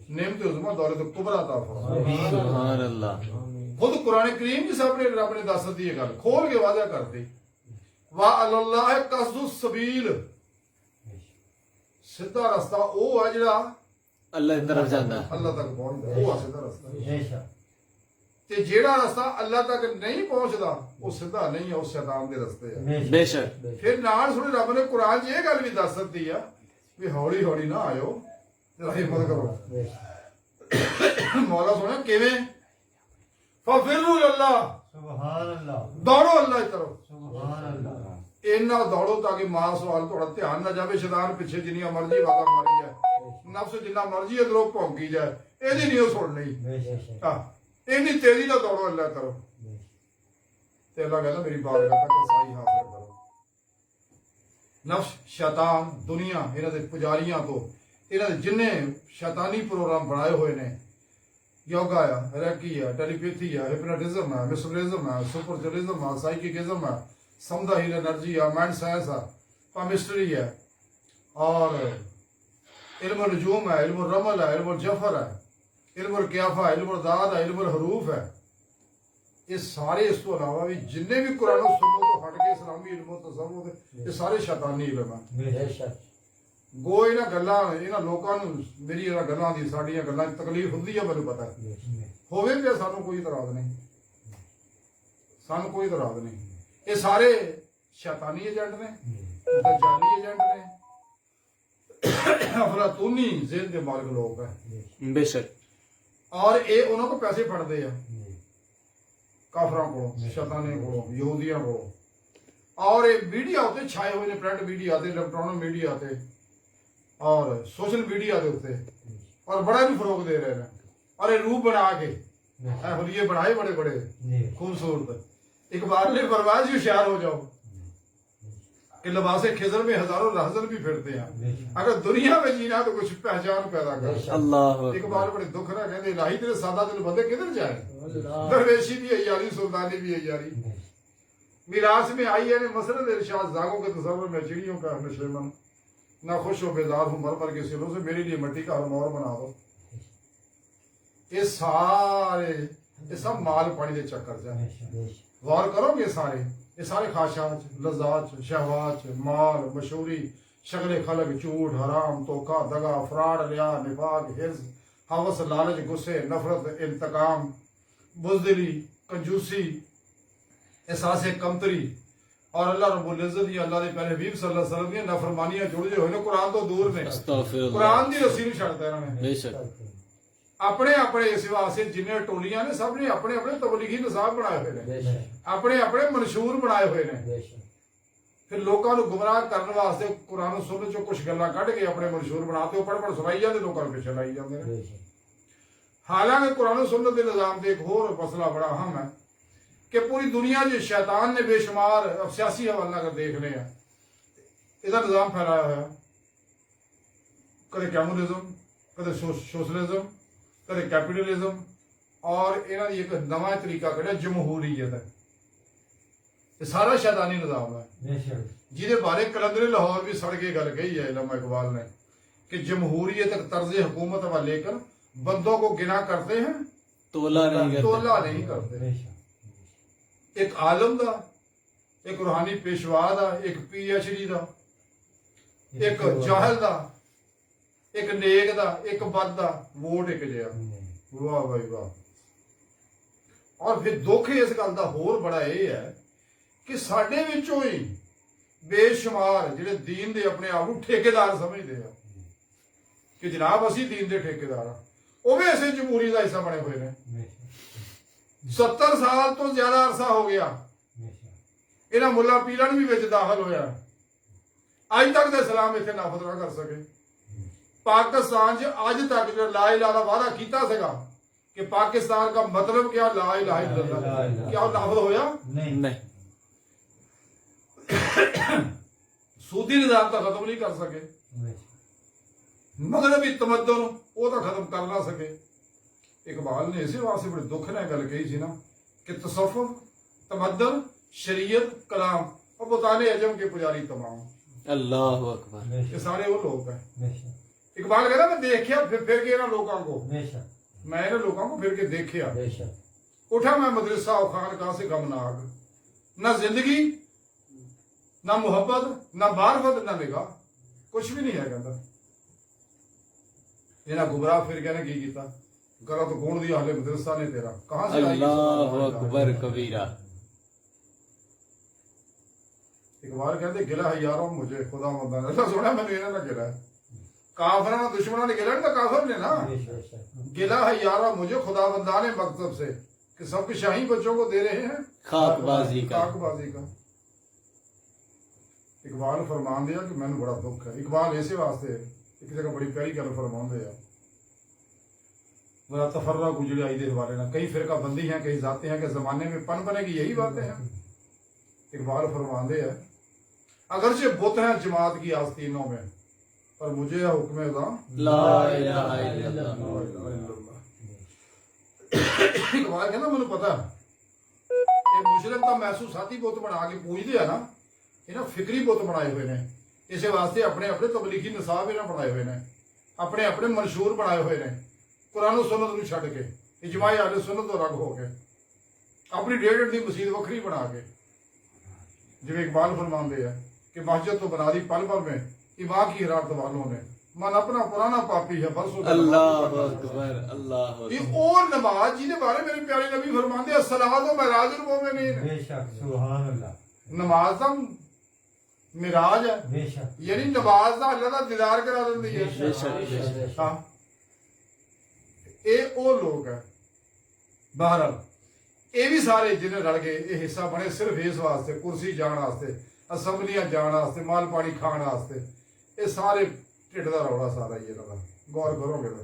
नेमत उज़मा दौलत कुबरा अता फरमा। सुभान अल्लाह। खुद कुरान करीम की साहब ने रब ने दस दी गल खोल के वादा कर दी, वा अल्लाह कसदुस सबील, सीधा रास्ता वो है जिहड़ा अल्लाह की तरफ जाता है। अल्लाह तक पहुंचदा, वो है सीधा रास्ता। बेशक ते जेड़ा रास्ता अल्लाह तक नहीं पहुंचदा वो सीधा नहीं है, वो शैतान दे रस्ते है। बेशक फिर नाल सुने रब ने कुरान च ये गल भी दस दी है भी हौली हौली ना आयो, जरा हिम्मत करो। मौला सुने किवें, फफिरू अल्लाह, सुभान अल्लाह, दौड़ो अल्लाह की तरफ, सुभान अल्लाह। इन्ना दौड़ो ताकि मास वाल थोड़ा ध्यान ना जाए, शैतान पिछे जिन्नियां मर्जी बातां मारी जाए, नफ्स जिन्ना मर्जी इधरों भौंकी जाए, एदी नहीं वो सुन नहीं। बेशक हाँ, इन्नी तेजी ना दौड़ो अल्लाह की तरफ। ते अल्लाह कहता मेरी बारगाह तक रसाई हासिल करो। नफ्स, शैतान, दुनिया, इन्हां दे पुजारियां तो, इन्हां दे जिन्ने शैतानी प्रोग्राम बनाए हुए ने, योगा है, रेकी है, टेलीपैथी है, हिप्नोटिज्म है, मिसमरिज्म है, सुपरचुलिज्म है, साइकिकिज्म है, समदा हील एनर्जी है, माइंड साइंस है, पामिस्ट्री है, और इल्म नजूम है, इल्म रमल है, इल्म जफर है, इल्म क्याफा है, इल्म दाद है, इल्म हरूफ है। ये सारे इस तो अलावा भी जिन्ने भी कुरान और सुन्नत तो हट के इस्लामी इल्म तसव्वुफ ये सारे शैतानी इल्म है। बेशक गो इन्हां गल्लां इन्हां लोकां नूं मेरी इन्हां गल्लां दी साडीआं गल्लां दी तकलीफ हुंदी है, मैनूं पता है, होवे भी सानूं कोई इतराज नहीं, सानूं कोई इतराज नहीं। ये सारे शैतानी एजेंट ने, दज्जाली एजेंट ने, अफलातूनी ज़हन के मालिक लोग हैं। बेशक और ये उन्होंने को पैसे फड़ते हैं काफरां को, शैतानियां को, यहूदियां को, और ये मीडिया उत्ते छाए हुए ने, प्रिंट मीडिया ते, इलेक्ट्रॉनिक मीडिया ते और सोशल मीडिया के उत्ते, और बड़ा भी फरोग दे रहे हैं। और ये रूप बना के हुलिये बनाए बड़े बड़े खूबसूरत। इकबाल ने फरमाया जी होशियार हो जाओ कि लिबासे खिज़र में हजारों रहज़न भी फिरते हैं, अगर दुनिया में जीना तो कुछ पहचान पैदा कर। अल्लाह इकबाल बड़े दुख ना कहते इलाही तेरे सादा दिल बंदे किधर जाए, दरवेशी भी है यारी, सुल्तानी भी है यारी, मिरास में आई है ने मसरत इरशाद, जागों के तसव्वुर में चिड़ियों का नशेमन, ना खुश हो बेजार हूँ मर मर के सिलों से, मेरे लिए मिट्टी का हरमौर बना दो। ये सारे ये सब माल पानी के चक्कर से गौर करोगे, ये सारे खाशात, लज़्ज़ात, शहवात, माल, मशहूरी, शक्ल खलक, झूठ, हराम, धोखा, दगा, फ्रॉड, रिया, निफाक, हिर्स, हवस, लालच, गुस्से, नफरत, इंतकाम, बुज़दिली, कंजूसी, एहसास कमतरी, और अल्लाह रब्बुल इज़्ज़त या अल्लाह दे पहले हबीब सल्लल्लाहु अलैहि वसल्लम दी नाफरमानियां जुड़े हुए ने, कुरान तो दूर ने, अस्तगफिरुल्लाह। कुरान दी रस्सी नहीं छड्डदे इन्होंने। बेशक अपने अपने इस वास्ते जिन्ने टोलियां ने सब ने अपने अपने तबलीगी निसाब बनाए हुए ने, अपने अपने मंशूर बनाए हुए ने। फिर लोगों को गुमराह करने वास्ते कुरान सुन्नत चो कुछ गल्लां कढ के अपने मंशूर बनाते पढ़ पढ़ सुनाई जाते, लोगों को पिछे लाई जाते हैं। हालांकि कुरान सुन्नत के निजाम से एक होर मसला बड़ा अहम है कि पूरी दुनिया जो शैतान ने बेशुमार अब सियासी हवाला अगर देख रहे हैं, इसका निजाम फैलाया हुआ, कदे कम्युनिज्म, कदे सोशलिज्म, कदे कैपिटलिज्म, और इन्होंने एक नवा तरीका कढ़िया जमहूरीयत है। ਇਹ ਸਾਰਾ ਸ਼ੈਤਾਨੀ ਨਿਜ਼ਾਮ ਹੈ बेशक ਜਿਹਦੇ ਬਾਰੇ ਕਲੰਦਰੇ ਲਾਹੌਰ ਵੀ ਸੜ ਕੇ ਗੱਲ ਕही है इल्मा इकबाल ने कि जमहूरियत तर्ज हुकूमत व लेकर बंदों को गिना करते हैं तोला नहीं करते। तोला नहीं करते। बेशक एक आलम दा, एक रूहानी पेशवा दा, एक PhD दा, एक जाहल दा, एक नेक दा, एक बद दा वोट एक जिहा। वाह भाई वाह। और फिर दुख इस गल दा होर बड़ा यह है कि साडे विचों ही बेशुमार जिहड़े दीन दे अपने आप नूं ठेकेदार समझदे आ कि जनाब असी दीन दे ठेकेदार आ, ਉਹ ਵੀ ਇਸੇ ਜਮਹੂਰੀ ਦਾ ਹਿੱਸਾ ਬਣੇ ਹੋਏ ਨੇ। 70 ਸਾਲ ਤੋਂ ਜ਼ਿਆਦਾ ਅਰਸਾ ਹੋ ਗਿਆ ਇਹਨਾਂ ਮੁੱਲਾ ਪੀਰਾਂ ਨੂੰ ਵੀ ਵਿੱਚ ਦਾਖਲ ਹੋਇਆ, ਅੱਜ ਤੱਕ ਦਾ ਇਸਲਾਮ ਇੱਥੇ ਨਾਫਜ਼ ਨਾ ਕਰ ਸਕੇ। ਪਾਕਿਸਤਾਨ 'ਚ ਅੱਜ ਤੱਕ ਜਿਹੜਾ ਲਾ ਇਲਾਹਾ ਦਾ ਵਾਅਦਾ ਕੀਤਾ ਸੀਗਾ ਕਿ ਪਾਕਿस्तान का मतलब क्या ला इलाहा इल्लल्लाह, क्या नाफज़ होया? नहीं। सूदी निजाम तो खत्म नहीं कर सके, मगरबी तमद्दुन वो तो खत्म कर ना सके। इकबाल ने इसी वास्ते बड़े दुख ने गल कही सी ना कि तसव्वुफ, तमद्दुन, शरीयत, कलाम और बुताने अजम के पुजारी तमाम, अल्लाह अकबर। ये सारे वो लोग हैं। इकबाल कहता मैं देखिया फिर के ना लोगों को, मैं इन्हें लोगों को फिर के देखिया, उठा मैं मदरसा और खानकाह से गमनाक, ना जिंदगी ना मुहब्बत ना मार्फत ना निगाह, कुछ भी नहीं है। कहता इन्हें गुमराह फिर कहने की कीता, गलत गुण दिया हले मदरसा ने तेरा, कहां से आई अल्लाह अकबर कबीरा। इकबाल कहते गिला है यारों मुझे खुदा बंदा ने, ऐसा सुना मैंने इन्हें ना गिला है, काफिर ना दुश्मनों ने गिला, तो काफिर ने ना गिला है यारों मुझे खुदा बंदा ने मकसद से कि सबके शाही बच्चों को दे रहे हैं खाकबाजी का। खाकबाजी का। इकबाल फरमान दिया कि मैंने बड़ा दुख है। इकबाल ऐसे वास्ते एक जगह बड़ी प्यारी गल फरमान दिया, मेरा तफर्रा गुजरी आई दे हवाले ना, कई फिरका बंदी हैं, कई जाते हैं कि जमाने में पन बनेगी, यही बातें हैं। इकबाल फरमान दे है अगरचे बुत हैं जमात की आस्तीनों में, पर मुझे हुक्म ला इलाहा इल्लल्लाह। इकबाल कहना मैंने पता ये मुशरिक तो महसूसाती बुत बना के पूजते हैं ना, इन्हें फिक्री बुत बनाए हुए ने, इस वास्ते अपने अपने तबलीगी निसाब इन्हें बनाए हुए ने, अपने अपने मंशूर बनाए हुए ने, कुरान सुन्नत नूं छड्ड के इजमाए अहले सुन्नत तो रग हो के अपनी 1.5 दी मसीत वखरी बना के, जिवें इकबाल फरमाते हैं कि मस्जिद तो बना दी पल पल में इमाम की हिरारत वालों ने, मन अपना पुराना पापी है बरसों अल्लाह अकबर अल्लाह ये अकबर। और नमाज जिन्हें बारे मेरे प्यारे नबी फरमाते हैं सलात व मिराजुल मोमिनीन, बेशक सुभान अल्लाह। नमाज दा मिराज है, बेशक यानी नमाज दा अल्लाह दा दीदार करा देंदी है। बेशक। हाँ ये वो लोग है। बहरहाल ये भी सारे जिन्हें रल गए ये हिस्सा बने सिर्फ इस वास्ते कुर्सी जाने वास्ते, असैम्बलियां जाने वास्ते, माल पानी खाने वास्ते, ये सारे ढिड का रौला सारा ही इन्हों का। गौर करोगे तो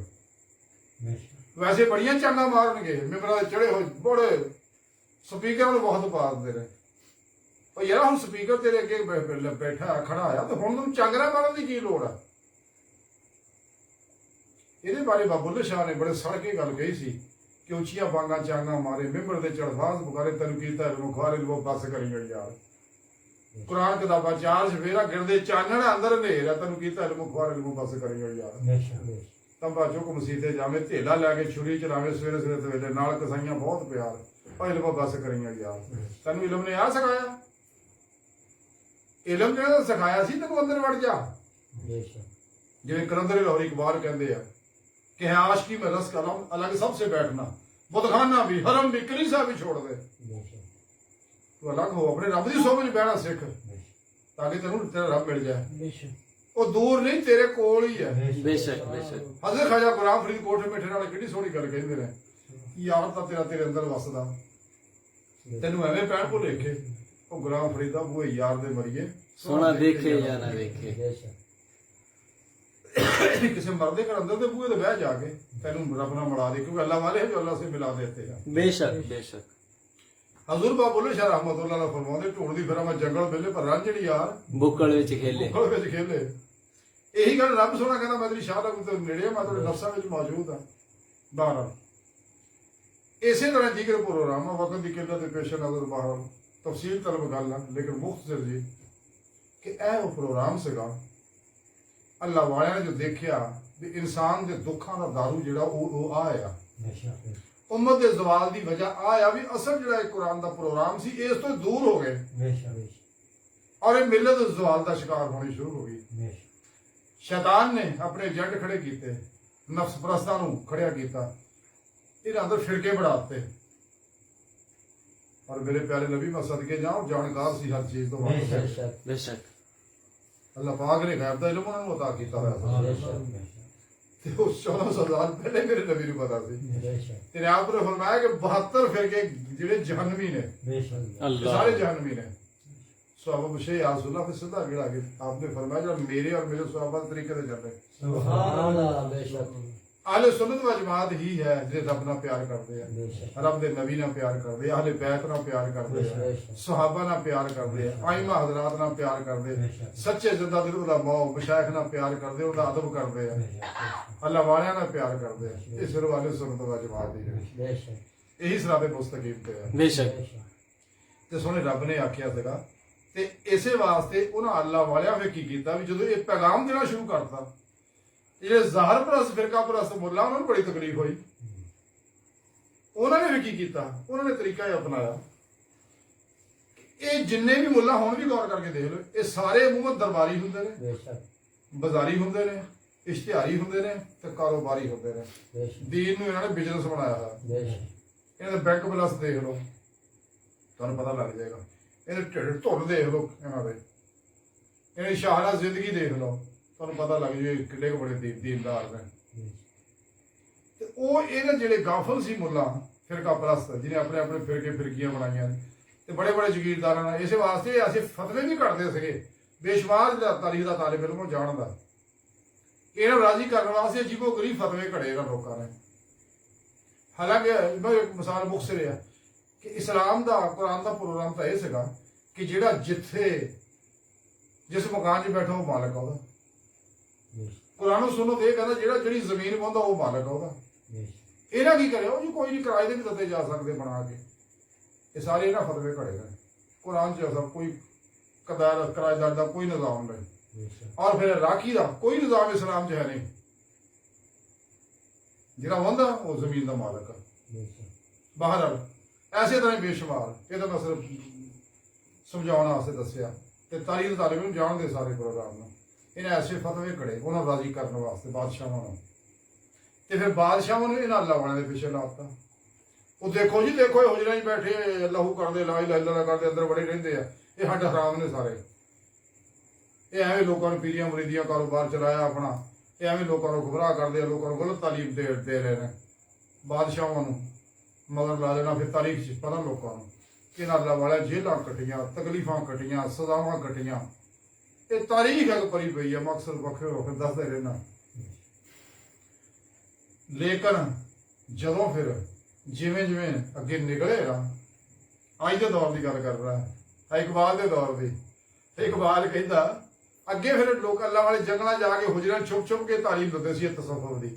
बेशक वैसे बड़ियां चांगा मारनगे, मिंबरां ते चढ़े हुए बड़े स्पीकर में बहुत पा देते रहे, और यार हम स्पीकर तेरे अगे बैठा खड़ा आया तो हम तुम चांगरा मारन की लोड़ है। ये बारे बाबुल्ले शाह ने बड़े सड़ के गल कही सी कि उचिया बांगा चांगा मारे मिंबर दे चढ़फाज बुखारे तनु कीता इल्म खुआरे वो बस करी गई यार, कुरान किताबा 4 सवेरा गिरदे चानण अंदर नेरा तनु कीता इल्म खुआरे वो बस करी गई यार। बेशक तंबा चुक मसीते जावे धेला लैके छुरी चलावे सवेरे सवेरे सवेरे नाल कसाइयां बहुत प्यार और इल्म बस करी गई यार। तनु इल्म ने आ सिखाया, इल्म ने सिखाया सी तनु अंदर वड़ जा। बेशक जिवें कलंदर लाहौर इकबाल कहते हैं कि है आशिकी में रस का अलग सबसे बैठना, बुतखाना भी हरम भी कलीसा भी छोड़ दे, तू अलग हो, अपने रब की सोच बहना सीख ताकि तेन तेरा रब मिल जाए। वो दूर नहीं तेरे कोल ही है। बेशक बेशक। हज़रत ख्वाजा गुलाम फरीद कोठे मिठे नाल किहड़ी सोहनी गल कहंदे ने, यार तां तेरा तेरे अंदर वसदा, तेनू एवें पैण भुलेखे ओ गुलाम फरीद दा बूहे यार दे मरिए सोना देखे या ना देखे। किसी मर्दे घर अंदर दे बूहे ते बह जाके तेनू रब नाल मिला दे, क्योंकि अल्लाह वाले हैं जो अल्लाह से मिला देते हैं। बेशक बेशक। हजूर बाबुल्ले शाह रहमतुल्लाह अलैह फरमाते ढूंढदी फिरा मैं जंगल वेले पर रांझड़ी यार बुक्कड़ विच खेले। बुक्कड़ विच खेले। यही गल रब सोना कहना मैं तेरी शाह दा कोई नेड़े मैं तेरे नफ्सां विच मौजूद हां। बहरहाल इसे तरह जिक्र प्रोग्राम वक्त की किल्लत पेश नजर बहरहाल ਤਫਸੀਲ ਤਲਬ ਗੱਲ ਆ ਲੇਕਿਨ ਮੁਖਤਸਰ ਜੀ ਕਿ ਇਹ ਉਹ ਪ੍ਰੋਗਰਾਮ ਸੀਗਾ ਅੱਲਾ ਵਾਲਿਆਂ ਨੇ ਜੋ ਦੇਖਿਆ ਵੀ ਇਨਸਾਨ ਦੇ ਦੁੱਖਾਂ ਦਾ ਦਾਰੂ ਜਿਹੜਾ ਉਹ ਆ ਆ बेशक ਉਮਤ ਦੇ ਜ਼ਵਾਲ ਦੀ ਵਜ੍ਹਾ ਆ ਵੀ ਅਸਲ ਜਿਹੜਾ ਇਹ ਕੁਰਾਨ ਦਾ ਪ੍ਰੋਗਰਾਮ ਸੀ ਇਸ ਤੋਂ ਦੂਰ ਹੋ ਗਏ बेशक ਔਰ ਇਹ ਮਿਲਤ ਜ਼ਵਾਲ ਦਾ ਸ਼ਿਕਾਰ ਹੋਣੀ ਸ਼ੁਰੂ ਹੋ ਗਈ। बेशक ਸ਼ੈਤਾਨ ਨੇ ਆਪਣੇ ਏਜੰਟ ਖੜੇ ਕੀਤੇ, ਨਫਸ ਪ੍ਰਸਤਾਂ ਨੂੰ ਖੜਿਆ ਕੀਤਾ, ਇਹਨਾਂ ਅੰਦਰ ਫਿਰਕੇ ਬਣਾਤੇ। ਔਰ ਮੇਰੇ ਪਿਆਰੇ ਨਬੀ ਮੈਂ ਸਦਕੇ ਜਾऊं ਜਾਣਕਾਰ ਸੀ ਹਰ ਚੀਜ਼ ਤੋਂ ਬਾਅਦ बेशक बेशक ਅੱਲਾਹ ਪਾਕ ਨੇ ਗੈਬ ਦਾ ਇਲਮ ਉਹਨਾਂ ਨੂੰ عطا ਕੀਤਾ ਹੋਇਆ ਸੀ बेशक ਤੇ ਉਹ 1400 ਸਾਲ ਪਹਿਲੇ ਮੇਰੇ ਨਬੀ ਨੂੰ ਪਤਾ ਸੀ। बेशक ਤੇ ਆਪ ਨੇ ਫਰਮਾਇਆ ਕਿ 72 ਫਿਰਕੇ ਜਿਹੜੇ ਜਹਨਮੀ ਨੇ बेशक ਇਹ अल्लाह ਸਾਰੇ ਜਹਨਮੀ ਨੇ। ਸਹਾਬਾ ਪੁੱਛੇ ਯਾ ਰਸੂਲ ਅੱਲਾਹ ਫਿਰ ਸਿੱਧਾ ਕਿਹੜਾ ਕਿ ਆਪਨੇ ਫਰਮਾਇਆ ਜਿਹੜਾ ਮੇਰੇ ਔਰ ਮੇਰੇ ਸਹਾਬਾ ਦੇ ਤਰੀਕੇ ਤੇ ਚੱਲੇ। सुभान अल्लाह बेशक ਆਲੇ ਸੁਨਨਤ ਵ ਜਮਾਤ ਹੀ ਹੈ ਜਿਹੜੇ ਰੱਬ ਨਾਲ ਪਿਆਰ ਕਰਦੇ ਆ, बेशक ਰੱਬ ਦੇ ਨਬੀ ਨਾਲ ਪਿਆਰ ਕਰਦੇ ਆ, ਅਹਲੇ ਬੈਤ ਨਾਲ ਪਿਆਰ ਕਰਦੇ ਆ, ਸਹਾਬਾ ਨਾਲ ਪਿਆਰ ਕਰਦੇ ਆ, ਆਇਮਾ ਹਜ਼ਰਾਤ ਨਾਲ ਪਿਆਰ ਕਰਦੇ ਆ, ਸੱਚੇ ਜ਼ਿੰਦਾ ਦਿਲ ਉਲਮਾ ਮਸ਼ਾਇਖ ਨਾਲ ਪਿਆਰ ਕਰਦੇ ਆ, ਉਹਦਾ ਅਦਬ ਕਰਦੇ ਆ, ਅੱਲਾਹ ਵਾਲਿਆਂ ਨਾਲ ਪਿਆਰ ਕਰਦੇ ਆ। ਇਹ ਸਿਰ ਵਾਲੇ ਸੁਨਨਤ ਵ ਜਮਾਤ ਦੀ ਜਿਹੜੀ बेशक ਇਹੀ ਸਰਾਬੇ ਮੁਸਤਕੀਮ ਤੇ ਆ। बेशक ਤੇ ਸੋਹਣੇ ਰੱਬ ਨੇ ਆਖਿਆ ਸੀਗਾ ਤੇ ਇਸੇ ਵਾਸਤੇ ਉਹਨਾਂ ਅੱਲਾਹ ਵਾਲਿਆਂ ਨੇ ਕੀ ਕੀਤਾ ਵੀ ਜਦੋਂ ਇਹ ਪੈਗਾਮ ਦੇਣਾ ਸ਼ੁਰੂ ਕਰਤਾ ਜਿਹੜੇ ਜ਼ਾਹਰ ਪ੍ਰਸਤ ਫਿਰਕਾ ਪ੍ਰਸਤ ਮੁੱਲਾ ਉਹਨਾਂ ਨੂੰ ਬੜੀ ਤਕਲੀਫ ਹੋਈ। ਉਹਨਾਂ ਨੇ ਵੀ ਕੀ ਕੀਤਾ, ਉਹਨਾਂ ਨੇ ਤਰੀਕਾ ਇਹ ਅਪਣਾਇਆ। ਇਹ ਜਿੰਨੇ ਵੀ ਮੁੱਲਾ ਹੁਣ ਵੀ ਗੌਰ ਕਰਕੇ ਦੇਖ ਲਓ, ਇਹ ਸਾਰੇ ਅਮੂਮਨ ਦਰਬਾਰੀ ਹੁੰਦੇ ਨੇ, बेशक ਬਾਜ਼ਾਰੀ ਹੁੰਦੇ ਨੇ, ਇਸ਼ਤਿਹਾਰੀ ਹੁੰਦੇ ਨੇ ਤੇ ਕਾਰੋਬਾਰੀ ਹੁੰਦੇ ਨੇ। बेशक ਦੀਨ ਨੂੰ ਇਹਨਾਂ ਨੇ ਬਿਜ਼ਨਸ ਬਣਾਇਆ ਹੋਇਆ। बेशक ਇਹਨਾਂ ਦੇ ਬੈਂਕ ਬੈਲੈਂਸ ਦੇਖ ਲਓ ਤੁਹਾਨੂੰ ਪਤਾ ਲੱਗ ਜਾਏਗਾ। ਇਹਦੇ ਢਿੱਡ ਧੁਰ ਦੇਖ ਲਓ ਇਹਨਾਂ ਦੇ, ਇਹਨਾਂ ਦੀ ਸ਼ਾਹਰਾ ਜ਼ਿੰਦਗੀ ਦੇਖ ਲਓ ਤੁਹਾਨੂੰ ਪਤਾ ਲੱਗ ਜਾਏ ਕਿੰਨੇ ਕੁ ਬੜੇ ਦੀਨਦਾਰ ਨੇ। ਤੇ ਉਹ ਇਹਨਾਂ ਜਿਹੜੇ ਗਾਫਲ ਸੀ ਮੁੱਲਾ ਫਿਰਕਾ ਪ੍ਰਸਤ ਜਿਹਨੇ ਆਪਣੇ ਆਪਣੇ ਫਿਰਕੇ ਫਿਰਕੀਆਂ ਬਣਾਈਆਂ ਨੇ ਤੇ ਬੜੇ ਬੜੇ ਜ਼ਗੀਰਦਾਰਾਂ ਨਾਲ ਇਸੇ ਵਾਸਤੇ ਅਸੀਂ ਫਤਵੇ ਵੀ ਕੱਢਦੇ ਸੀਗੇ ਬੇਸ਼ੁਮਾਰ ਜਿਹੜਾ ਤਾਰੀਖ ਦਾ ਤਾਲਿਬ ਇਲਮ ਉਹ ਜਾਣਦਾ। ਇਹਨਾਂ ਨੂੰ ਰਾਜ਼ੀ ਕਰਨ ਵਾਸਤੇ ਅਜੀਬੋ ਗਰੀਬ ਫਤਵੇ ਘੜੇ ਇਹਨਾਂ ਲੋਕਾਂ ਨੇ। ਹਾਲਾਂਕਿ ਮੈਂ ਇੱਕ ਮਿਸਾਲ ਮੁਖਸਰ ਆ ਕਿ ਇਸਲਾਮ ਦਾ ਕੁਰਾਨ ਦਾ ਪ੍ਰੋਗਰਾਮ ਤਾਂ ਇਹ ਸੀਗਾ ਕਿ ਜਿਹੜਾ ਜਿੱਥੇ ਜਿਸ ਮਕਾਨ 'ਚ ਬੈਠਾ ਉਹ ਮਾਲਕ ਆ ਉਹਦਾ। ਕੁਰਾਨ ਸੁਣੋ ਤੇ ਇਹ ਕਹਿੰਦਾ ਜਿਹੜਾ ਜਿਹੜੀ ਜ਼ਮੀਨ ਪਾਉਂਦਾ ਉਹ ਮਾਲਕ ਆ ਉਹਦਾ। ਇਹਨਾਂ ਕੀ ਕਰਿਆ ਉਹ ਜੀ ਕੋਈ ਨਹੀਂ ਕਿਰਾਏ ਦੇ ਵੀ ਦਿੱਤੇ ਜਾ ਸਕਦੇ ਬਣਾ ਕੇ। ਇਹ ਸਾਰੇ ਇਹਨਾਂ ਫਤਵੇ ਘੜੇ ਨੇ। ਕੁਰਾਨ 'ਚ ਐਸਾ ਕੋਈ ਕਿਰਾਏਦਾਰ ਦਾ ਕੋਈ ਨਿਜ਼ਾਮ ਨਹੀਂ ਔਰ ਫਿਰ ਰਾਖੀ ਦਾ ਕੋਈ ਨਿਜ਼ਾਮ ਇਸਲਾਮ 'ਚ ਹੈ ਨਹੀਂ। ਜਿਹੜਾ ਹੁੰਦਾ ਉਹ ਜ਼ਮੀਨ ਦਾ ਮਾਲਕ ਆ। ਬਹਰਹਾਲ ਐਸੇ ਤਰ੍ਹਾਂ ਬੇਸ਼ੁਮਾਰ ਇਹ ਤਾਂ ਮੈਂ ਸਿਰਫ ਸਮਝਾਉਣ ਵਾਸਤੇ ਦੱਸਿਆ ਤੇ ਤਾਰੀਖ ਦੇ ਤਾਲਿਬ ਨੂੰ ਜਾਣਦੇ ਸਾਰੇ ਪ੍ਰੋਗਰਾਮ ਨੂੰ। ਇਹਨਾਂ ਐਸੇ ਫਤਵੇ ਘੜੇ ਉਹਨਾਂ ਨੂੰ ਰਾਜ਼ੀ ਕਰਨ ਵਾਸਤੇ ਬਾਦਸ਼ਾਹਾਂ ਨੂੰ ਤੇ ਫਿਰ ਬਾਦਸ਼ਾਹਾਂ ਨੂੰ ਇਹਨਾਂ ਅੱਲਾਹ ਵਾਲਿਆਂ ਦੇ ਪਿੱਛੇ ਲਾਤਾ। ਉਹ ਦੇਖੋ ਜੀ ਦੇਖੋ ਇਹ ਹੁਜਰਾਂ 'ਚ ਬੈਠੇ ਲਹੂ ਕਰਦੇ ਲਾ ਇਲਾਹਾ ਇਲੱਲਾਹ ਕਰਦੇ ਅੰਦਰ ਬੜੇ ਰਹਿੰਦੇ ਆ, ਇਹ ਸਾਡੇ ਹਰਾਮ ਨੇ ਸਾਰੇ। ਇਹ ਐਵੇਂ ਲੋਕਾਂ ਨੂੰ ਪੀਰੀਆਂ ਮੁਰੀਦੀਆਂ ਕਾਰੋਬਾਰ ਚਲਾਇਆ ਆਪਣਾ, ਇਹ ਐਵੇਂ ਲੋਕਾਂ ਨੂੰ ਗੁੰਮਰਾਹ ਕਰਦੇ ਆ, ਲੋਕਾਂ ਨੂੰ ਗਲਤ ਤਾਲੀਮ ਦੇ ਰਹੇ ਨੇ। ਬਾਦਸ਼ਾਹਾਂ ਨੂੰ ਮਗਰ ਲਾ ਦੇਣਾ ਫਿਰ ਤਾਰੀਖ 'ਚ ਪਤਾ ਲੋਕਾਂ ਨੂੰ ਕਿ ਇਹਨਾਂ ਅੱਲਾਹ ਵਾਲਿਆਂ ਜੇਲ੍ਹਾਂ ਕੱਟੀਆਂ, ਤਕਲੀਫਾਂ ਕੱਟੀਆਂ, ਸਜ਼ਾਵਾਂ ਕੱਟੀਆਂ। ਇਹ ਤਾਰੀਖ ਹੈ ਭਰੀ ਪਈ ਆ, ਮਕਸਦ ਵੱਖਰੇ ਵੱਖਰੇ ਦੱਸਦੇ ਰਹਿਣਾ। ਲੇਕਿਨ ਜਦੋਂ ਫਿਰ ਜਿਵੇਂ ਜਿਵੇਂ ਅੱਗੇ ਨਿਕਲੇ ਨਾ ਅੱਜ ਦੇ ਦੌਰ ਦੀ ਗੱਲ ਕਰ ਰਿਹਾ ਇਕਬਾਲ ਦੇ ਦੌਰ ਦੀ। ਇਕਬਾਲ ਕਹਿੰਦਾ ਅੱਗੇ ਫਿਰ ਲੋਕ ਅੱਲਾਹ ਵਾਲੇ ਜੰਗਲਾਂ ਜਾ ਕੇ ਹੁਜਰਾਂ ਛੁਪ ਛੁਪ ਕੇ ਤਾਲੀਮ ਦਿੰਦੇ ਸੀ ਤਸੱਵੁਫ ਦੀ।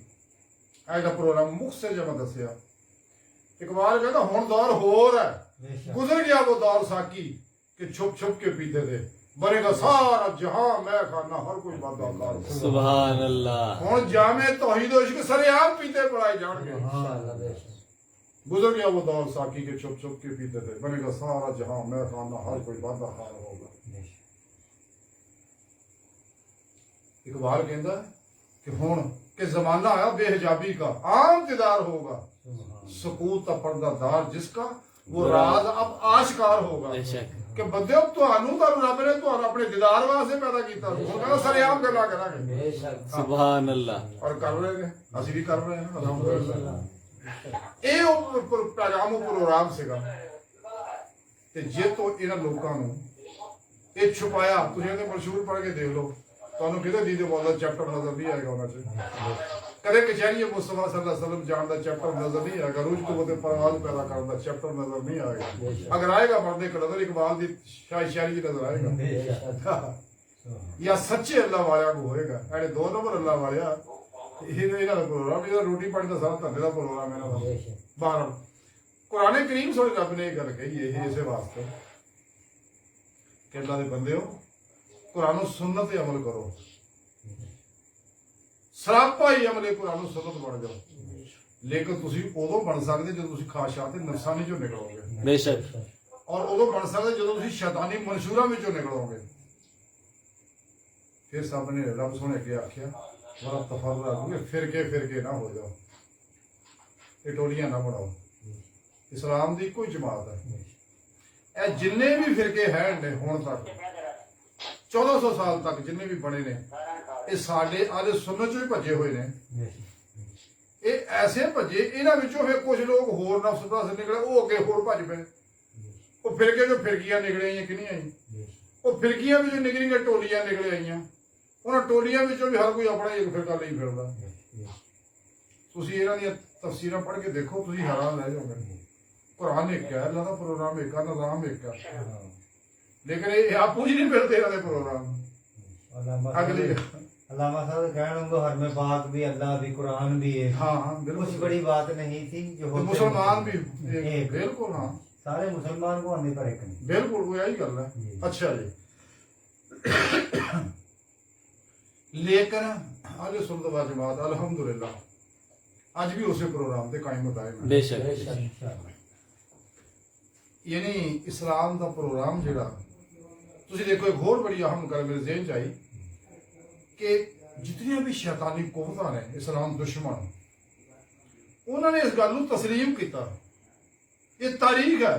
ਇਹ ਦਾ ਪ੍ਰੋਗਰਾਮ ਮੁਖਤਸਰ ਜਮਾ ਦੱਸਿਆ। ਇਕਬਾਲ ਕਹਿੰਦਾ ਹੁਣ ਦੌਰ ਹੋਰ ਹੈ, गुजर गया वो दौर साकी कि छुप छुप के पीते थे, बनेगा सारा जहां मैं खाना हर कोई बात। सुभान अल्लाह। हुन जामे तौहीद और इश्क सरेआम पीते पड़ाए जाएंगे। गुजर गया वो दौर साकी के छुप छुप के पीते थे, बनेगा सारा जहां मैं खाना हर कोई बात खाना होगा। इकबाल कहता कि हुन के जमाना आया बेहिजाबी का आम दीदार होगा, सकूत का पर्दादार जिसका वो राज अब आशकार होगा। कि बंदे ਤੁਹਾਨੂੰ ਰੱਬ ਨੇ ਤੁਹਾਨੂੰ ਆਪਣੇ ਦੀਦਾਰ ਵਾਸਤੇ ਪੈਦਾ ਕੀਤਾ ਸੀ। ਹੁਣ ਕਹਿੰਦਾ ਸਰੇਆਮ ਗੱਲਾਂ ਕਰਾਂਗੇ। ਸੁਭਾਨ ਅੱਲਾਹ। ਔਰ ਕਰ ਰਹੇ ਨੇ, ਅਸੀਂ ਵੀ ਕਰ ਰਹੇ ਹਾਂ ਅਲਹਮਦੁਲਿਲਾ। ਇਹ ਉਹ ਪੈਗਾਮ ਉਹ ਪ੍ਰੋਗਰਾਮ ਸੀਗਾ ਤੇ ਜੇ ਤੋਂ ਇਹਨਾਂ ਲੋਕਾਂ ਨੂੰ ਇਹ ਛੁਪਾਇਆ। ਤੁਸੀਂ ਇਹਦੇ ਮਸ਼ਹੂਰ ਪੜ੍ਹ ਕੇ ਦੇਖ ਲਓ, ਤੁਹਾਨੂੰ ਕਿਤੇ ਦੀਦੇ ਬੋਲਦਾ ਚੈਪਟਰ ਨਜ਼ਰ ਨਹੀਂ ਆਏਗਾ ਉਹਨਾਂ 'ਚ। ਕਦੇ ਕਚਹਿਰੀ ਮੁਸਤਫਾ ਸੱਲੱਲਾਹੁ ਅਲੈਹਿ ਵਸੱਲਮ ਜਾਣ ਦਾ ਚੈਪਟਰ ਨਜ਼ਰ ਨਹੀਂ ਆਏਗਾ, ਰੂਜ ਕੁਵਤ ਪਰਵਾਜ਼ ਪੈਦਾ ਕਰਨ ਦਾ ਚੈਪਟਰ ਨਜ਼ਰ ਨਹੀਂ ਆਏਗਾ। ਅਗਰ ਆਏਗਾ ਪੜ੍ਹਦੇ ਨਜ਼ਰ ਇਕਬਾਲ ਦੀ ਸ਼ਾਇਰੀ ਨਜ਼ਰ ਆਏਗਾ ਜਾਂ ਸੱਚੇ ਅੱਲਾਹ ਵਾਲਿਆਂ ਨੂੰ ਹੋਏਗਾ। ਇਹਨੇ 2 ਨੰਬਰ ਅੱਲਾਹ ਵਾਲਿਆ ਇਹ ਇਹਨਾਂ ਦਾ ਪ੍ਰੋਗਰਾਮ, ਇਹਦਾ ਰੋਟੀ ਪਾਣੀ ਦਾ ਸਾਰਾ ਧੰਦੇ ਦਾ ਪ੍ਰੋਗਰਾਮ ਇਹਨਾਂ ਦਾ। ਬਾਹਰ ਕੁਰਾਨ ਕਰੀਮ ਸੋਹਣੇ ਰੱਬ ਨੇ ਇਹ ਗੱਲ ਕਹੀ ਇਹ ਇਸੇ ਵਾਸਤੇ ਕਿ ਅੱਲਾ ਦੇ ਬੰਦਿਓ ਕੁਰਾਨ ਸੁन्नत ਤੇ ਅਮਲ ਕਰੋ ਸਰਾਪਾ ਹੀ ਅਮਲੇ ਕੁਰਾਨ ਸੁन्नत ਬਣ ਜਾਓ ਲੇਕਿਨ ਤੁਸੀਂ ਉਦੋਂ ਬਣ ਸਕਦੇ ਜਦੋਂ ਤੁਸੀਂ ਖਾਸ਼ਾਤ ਤੇ ਨਫਸਾਨੀ ਚੋਂ ਨਿਕਲੋਗੇ ਬੇਸ਼ੱਕ ਔਰ ਉਦੋਂ ਬਣ ਸਕਦੇ ਜਦੋਂ ਤੁਸੀਂ ਸ਼ੈਤਾਨੀ ਮਨਸ਼ੂਰਾਂ ਵਿੱਚੋਂ ਨਿਕਲੋਗੇ ਫਿਰ ਸਭ ਨੇ ਰੱਬ ਸੋਹਣੇ ਕੇ ਆਖਿਆ ਬੜਾ ਤਫਰਰਾ ਹੋਵੇ ਫਿਰਕੇ ਨਾ ਹੋ ਜਾਓ ਇਹ ਟੋਲੀਆਂ ਨਾ ਬਣਾਓ ਇਸਲਾਮ ਦੀ ਕੋਈ ਜਮਾਤ ਹੈ ਇਹ ਜਿੰਨੇ ਵੀ ਫਿਰਕੇ ਹੈ ਨੇ ਹੁਣ ਤੱਕ 1400 ਸਾਲ ਤੱਕ ਜਿੰਨੇ ਵੀ ਬਣੇ ਨੇ ਇਹ ਸਾਡੇ ਆਲੇ ਸੁਨਨਤ ਚੋਂ ਹੀ ਭੱਜੇ ਹੋਏ ਨੇ ਇਹ ਐਸੇ ਭੱਜੇ ਇਹਨਾਂ ਵਿੱਚੋਂ ਫਿਰ ਕੁਝ ਲੋਕ ਹੋਰ ਨਫਸ ਦਾ ਨਿਕਲੇ ਉਹ ਅੱਗੇ ਹੋਰ ਭੱਜ ਪਏ ਉਹ ਫਿਰਕੇ ਜੋ ਫਿਰਕੀਆਂ ਨਿਕਲੇ ਆਈਆਂ ਕਿੰਨੀਆਂ ਆਈ ਉਹ ਫਿਰਕੀਆਂ ਵਿੱਚੋਂ ਨਿਕਲੀਆਂ ਟੋਲੀਆਂ ਨਿਕਲੇ ਆਈਆਂ ਉਹਨਾਂ ਟੋਲੀਆਂ ਵਿੱਚੋਂ ਵੀ ਹਰ ਕੋਈ ਆਪਣਾ ਇੱਕ ਫਿਰਕਾ ਲਈ ਫਿਰਦਾ ਤੁਸੀਂ ਇਹਨਾਂ ਦੀਆਂ ਤਫਸੀਰਾਂ ਪੜ੍ਹ ਕੇ ਦੇਖੋ ਤੁਸੀਂ ਹੈਰਾਨ ਰਹਿ ਜਾਓਗੇ ਕੁਰਾਨ ਇੱਕ ਹੈ ਅੱਲਾਹ ਦਾ ਪ੍ਰੋਗਰਾਮ ਇੱਕ ਹੈ ਨਿਜ਼ਾਮ ਇੱਕ ਹੈ ਲੇਕਿਨ ਇਹ ਆਪੂ ਜੀ ਨਹੀਂ ਮਿਲਦੇ ਇਹਨਾਂ ਦੇ ਪ੍ਰੋਗਰਾਮ ਅਗਲੀ अल्लामा साहब कहने उनको हर में पाक भी अल्लाह भी कुरान भी है हाँ हाँ कुछ बिल्कुल बड़ी बात नहीं थी जो तो होते मुसलमान भी एक। बिल्कुल हाँ सारे मुसलमान को आने पर एक नहीं बिल्कुल वो यही गल है जी। अच्छा जी लेकिन अल सुन्नत व जमात अल्हम्दुलिल्लाह आज भी उसे प्रोग्राम ते कायम दायम है ਬੇਸ਼ੱਕ यानी इस्लाम का प्रोग्राम जेड़ा तुसी देखो एक होर बड़ी अहम गल मेरे ज़हन च आई कि जितनियां भी शैतानी कुव्वतां ने इस्लाम दुश्मन उन्होंने इस गल नूं तस्लीम किया ये तारीख है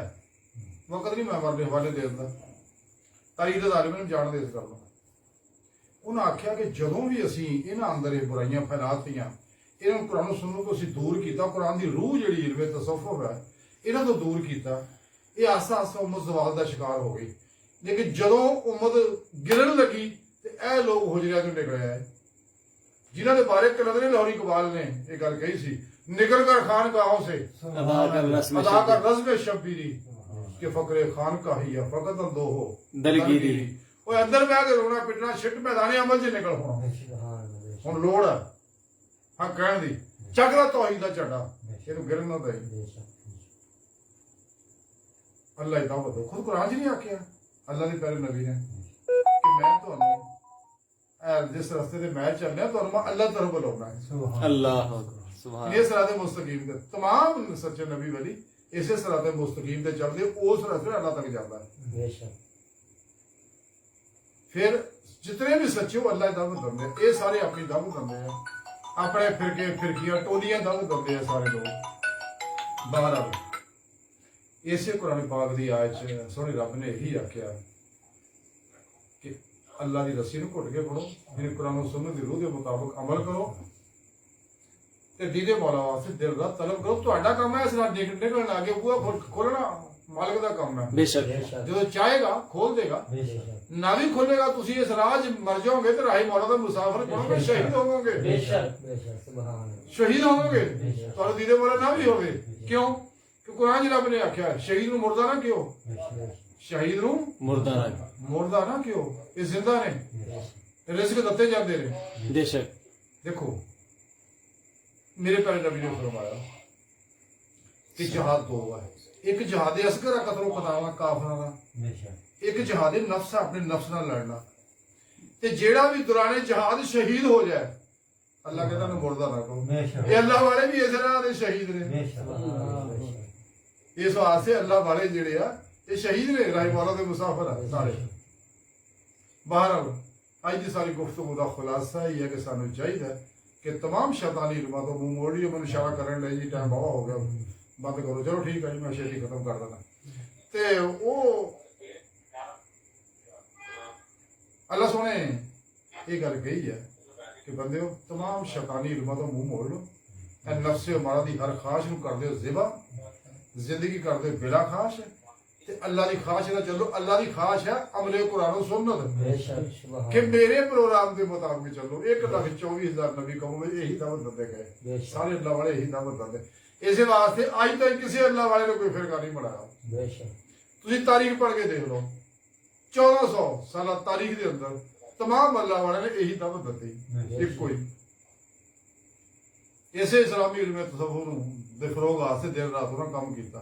वक्त नहीं मैं मरने हवाले दे दिंदा तारीख के तालिबां नूं जाणदे इस गल नूं उन्हें आख्या कि जदों भी असी इन्हां अंदर ये बुराइयां फैलातियां इन्हां नूं कुरान सुन्नत तो असी दूर किया कुरान की रूह जिहड़ी इल्मे तसव्वुफ है इन्हां तो दूर किया ये आस्ता आस्ता उम्मत ज़वाल का शिकार हो गई लेकिन जदों उम्मत गिरन लगी तो यह लोग हुजरिया चों निकले आए जिन्हां दे बारे कलंदरी लाहौरी इकबाल ने ये गल कही सी निकल कर खानकाहों से अदा कर रस्म अदा कर रस्म शब्बीरी कि फकरे खानकाही या फकत दो हो दलगीरी वो अंदर बह के रोना पिटना छिट मैदाने अमल च निकल होना हुण लोड़ है हाँ कहण दी चकरा तौहीद दा झंडा इहनूं गिरन ना दई अल्लाह दा वदो खुद कुरान च नहीं आख्या अल्लाह दे प्यारे नबी ने कि मैं तुहानूं जिस रास्ते ते मैं चलना तुहानूं मैं अल्लाह तरफ बुलाउणा है अल्लाह अकबर सुभान ये सिराते मुस्तकीम ते तमाम सच्चे नबी वली इसे सिराते मुस्तकीम ते चलदे उस रास्ते अल्लाह तक जांदा है फिर जितने भी सच्चे वो अल्लाह दावत दंदे ये सारे अपनी दावत दंदे हैं अपने फिरके फिरकियां टोलियां दावत दंदे हैं सारे लोग बाहर आ इसे कुरान पाक दी आयत च सोहने रब ने यही आख्या कि अल्लाह की रस्सी नूं घुट के फड़ो मेरे कुरान सुन्नत दी रूह दे मुताबिक अमल करो ते दीदे मौला वास्ते दिल दा तलब करो तुहाडा काम है इस नाल निकलण आगे बूहा खोलना मालिक दा काम है बेशक जो चाहेगा खोल देगा ना भी खोलेगा तुसी इस राज मर जाओगे तो राही मौला दा मुसाफिर बनोगे शहीद होवोगे शहीद होवोगे तुहाडे दीदे मौला ना भी होवे क्यों कि कुरान च रब ने आख्या शहीद नूं मुर्दा ना क्यों शहीद नूं मुर्दा ना क्यों ये जिंदा ने रिज़्क दत्ते जाते ने बेशक देखो मेरे प्यारे नबी ने फरमाया कि जिहाद दो है एक जिहाद असगर कतलो कतावा काफिरां दा एक जिहाद नफ्स है अपने नफ्स नाल लड़ना ते जेड़ा भी दौराने जिहाद शहीद हो जाए अल्लाह कहता ना मुर्दा ना कहो ये अल्लाह वाले भी इस तरह दे शहीद ने इस वास्ते अल्लाह वाले जेड़े आ ये शहीद ने राही मौला दे मुसाफिर है सारे बहरहाल अज की सारी गुफ्तगू का खुलासा ही है कि सानू चाहिए कि तमाम शैतानी इल्मां तो मुंह मोड़िए मैं इशारा करन लगे जी टाइम बहुत हो गया बंद करो चलो ठीक है जी मैं छेती खत्म कर देना ते वो अल्लाह सोने ये गल कही है कि बंदे तमाम शैतानी इल्मां तो मुंह मोड़ लो नफ्से मारा दी हर ख्वाहिश नूं कर दो ज़िबा जिंदगी कर दो बिला ख्वाहिश ते अल्लाह दी ख्वाहिश ना चलो अल्लाह दी ख्वाहिश है अमले कुरान सुन्नत कि मेरे प्रोग्राम के मुताबिक चलो 1,24,000 नबी कौम में यही दावत दंदे गए सारे अल्लाह वाले यही दावत दंदे इस वास्ते अज तक किसी अल्लाह वाले ने कोई फिरका नहीं बनाया तुसीं तारीख पढ़ के देख लो 1400 साल तारीख के अंदर तमाम अल्लाह वाले ने यही दावत दी एक कोई इसे इस्लामी इल्म तसव्वुफ दे फरोग वास्ते दिन रात उन्होंने काम किया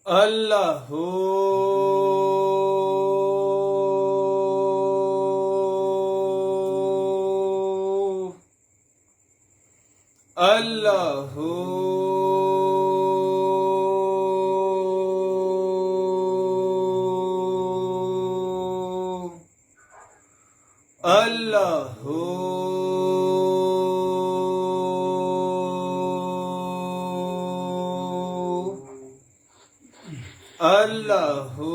अल्लाहु अल्लाहु अल्लाहु अल्लाहु अल्लाहु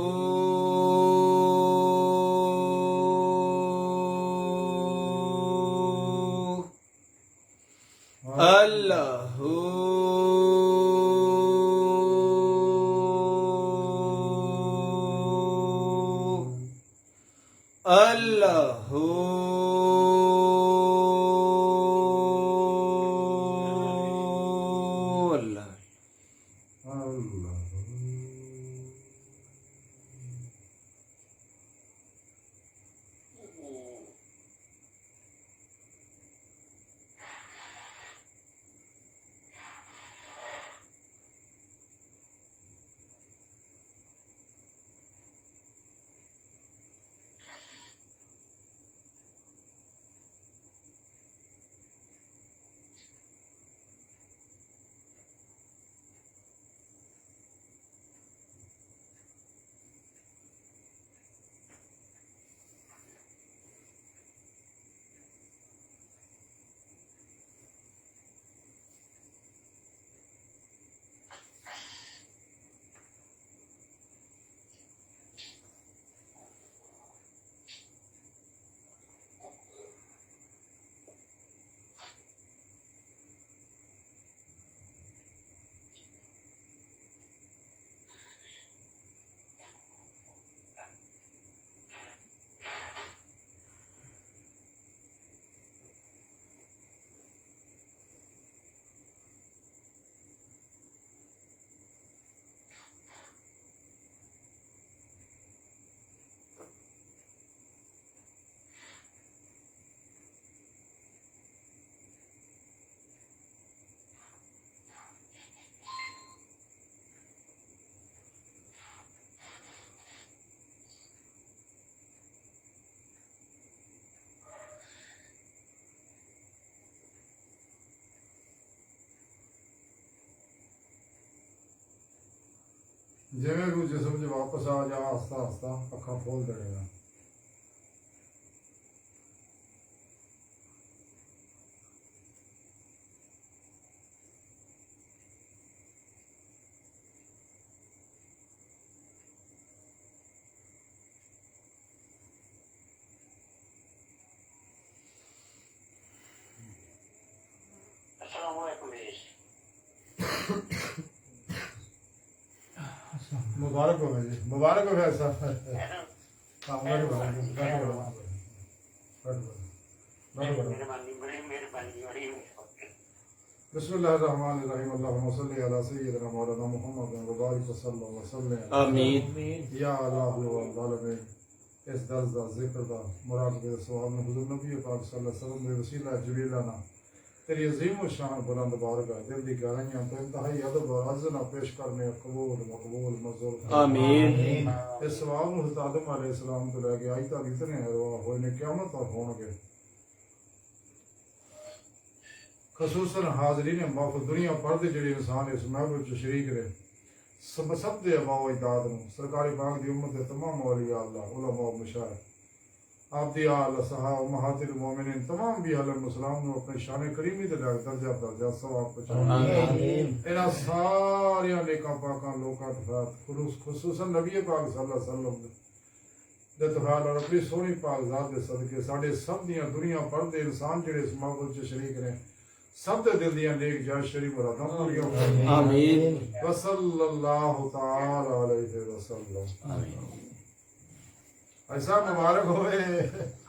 अल्लाहु जिमें को जिसम च वापस आ जा आस्ता आस्ता अखा खोल देगा। मुबारक हो जी, मुबारक हो ऐसा। बिस्मिल्लाहिर्रहमानिर्रहीम अल्लाहुम्मा सल्लि अला सय्यिदिना मौलाना मुहम्मद व बारिक वसल्लम वसल्लम आमीन या अल्लाह रब्बुल आलमीन। इस दर्स दा जिक्र दा मुराकबे दा सवाब में हुजूर नबी पाक सल्लल्लाहु अलैहि वसल्लम दे वसीला जबरीलाना तेरी अजीम शान बुलंद बारगाह दिल दी गहराइयां तो इंतहाई अदब और अज़ना पेश करने कबूल मकबूल मंजूर आमीन। इस सवाब में हज़रत आदम अलैहिस्सलाम तो लेके आज तक इतने अरवाह हुए ने क़यामत तक होंगे। खसूसन हाज़रीन मौक़ दुनिया भर दे जिहड़े इंसान इस महफिल च शरीक रहे सब दे अबाओ अजदाद नूं सरकारी बाग दी उम्मत दे तमाम औलिया अल्लाह उलमा मशाइख आपदी आल सहाब महातिल मोमिनीन तमाम भी आलम मुसलाम नूं अपने शान करीमी ते दर्जा दर्जा सवाब पहुंचाए। इन्हां सारियां नेकां पाकां लोकां तफात खुसूसन नबी पाक सल्लल्लाहु अलैहि वसल्लम दे तफात और अपनी सोहनी पाक ज़ात दे सदके साडे सब दियां दुनिया भर दे इंसान जिहड़े इस महफिल च शरीक ने सब दे दिल दियां नेक जायज़ शरीफ मुरादां पूरियां होण। आमीन व सल्लल्लाहु तआला अलैहि वसल्लम। ऐसा मुबारक होवे।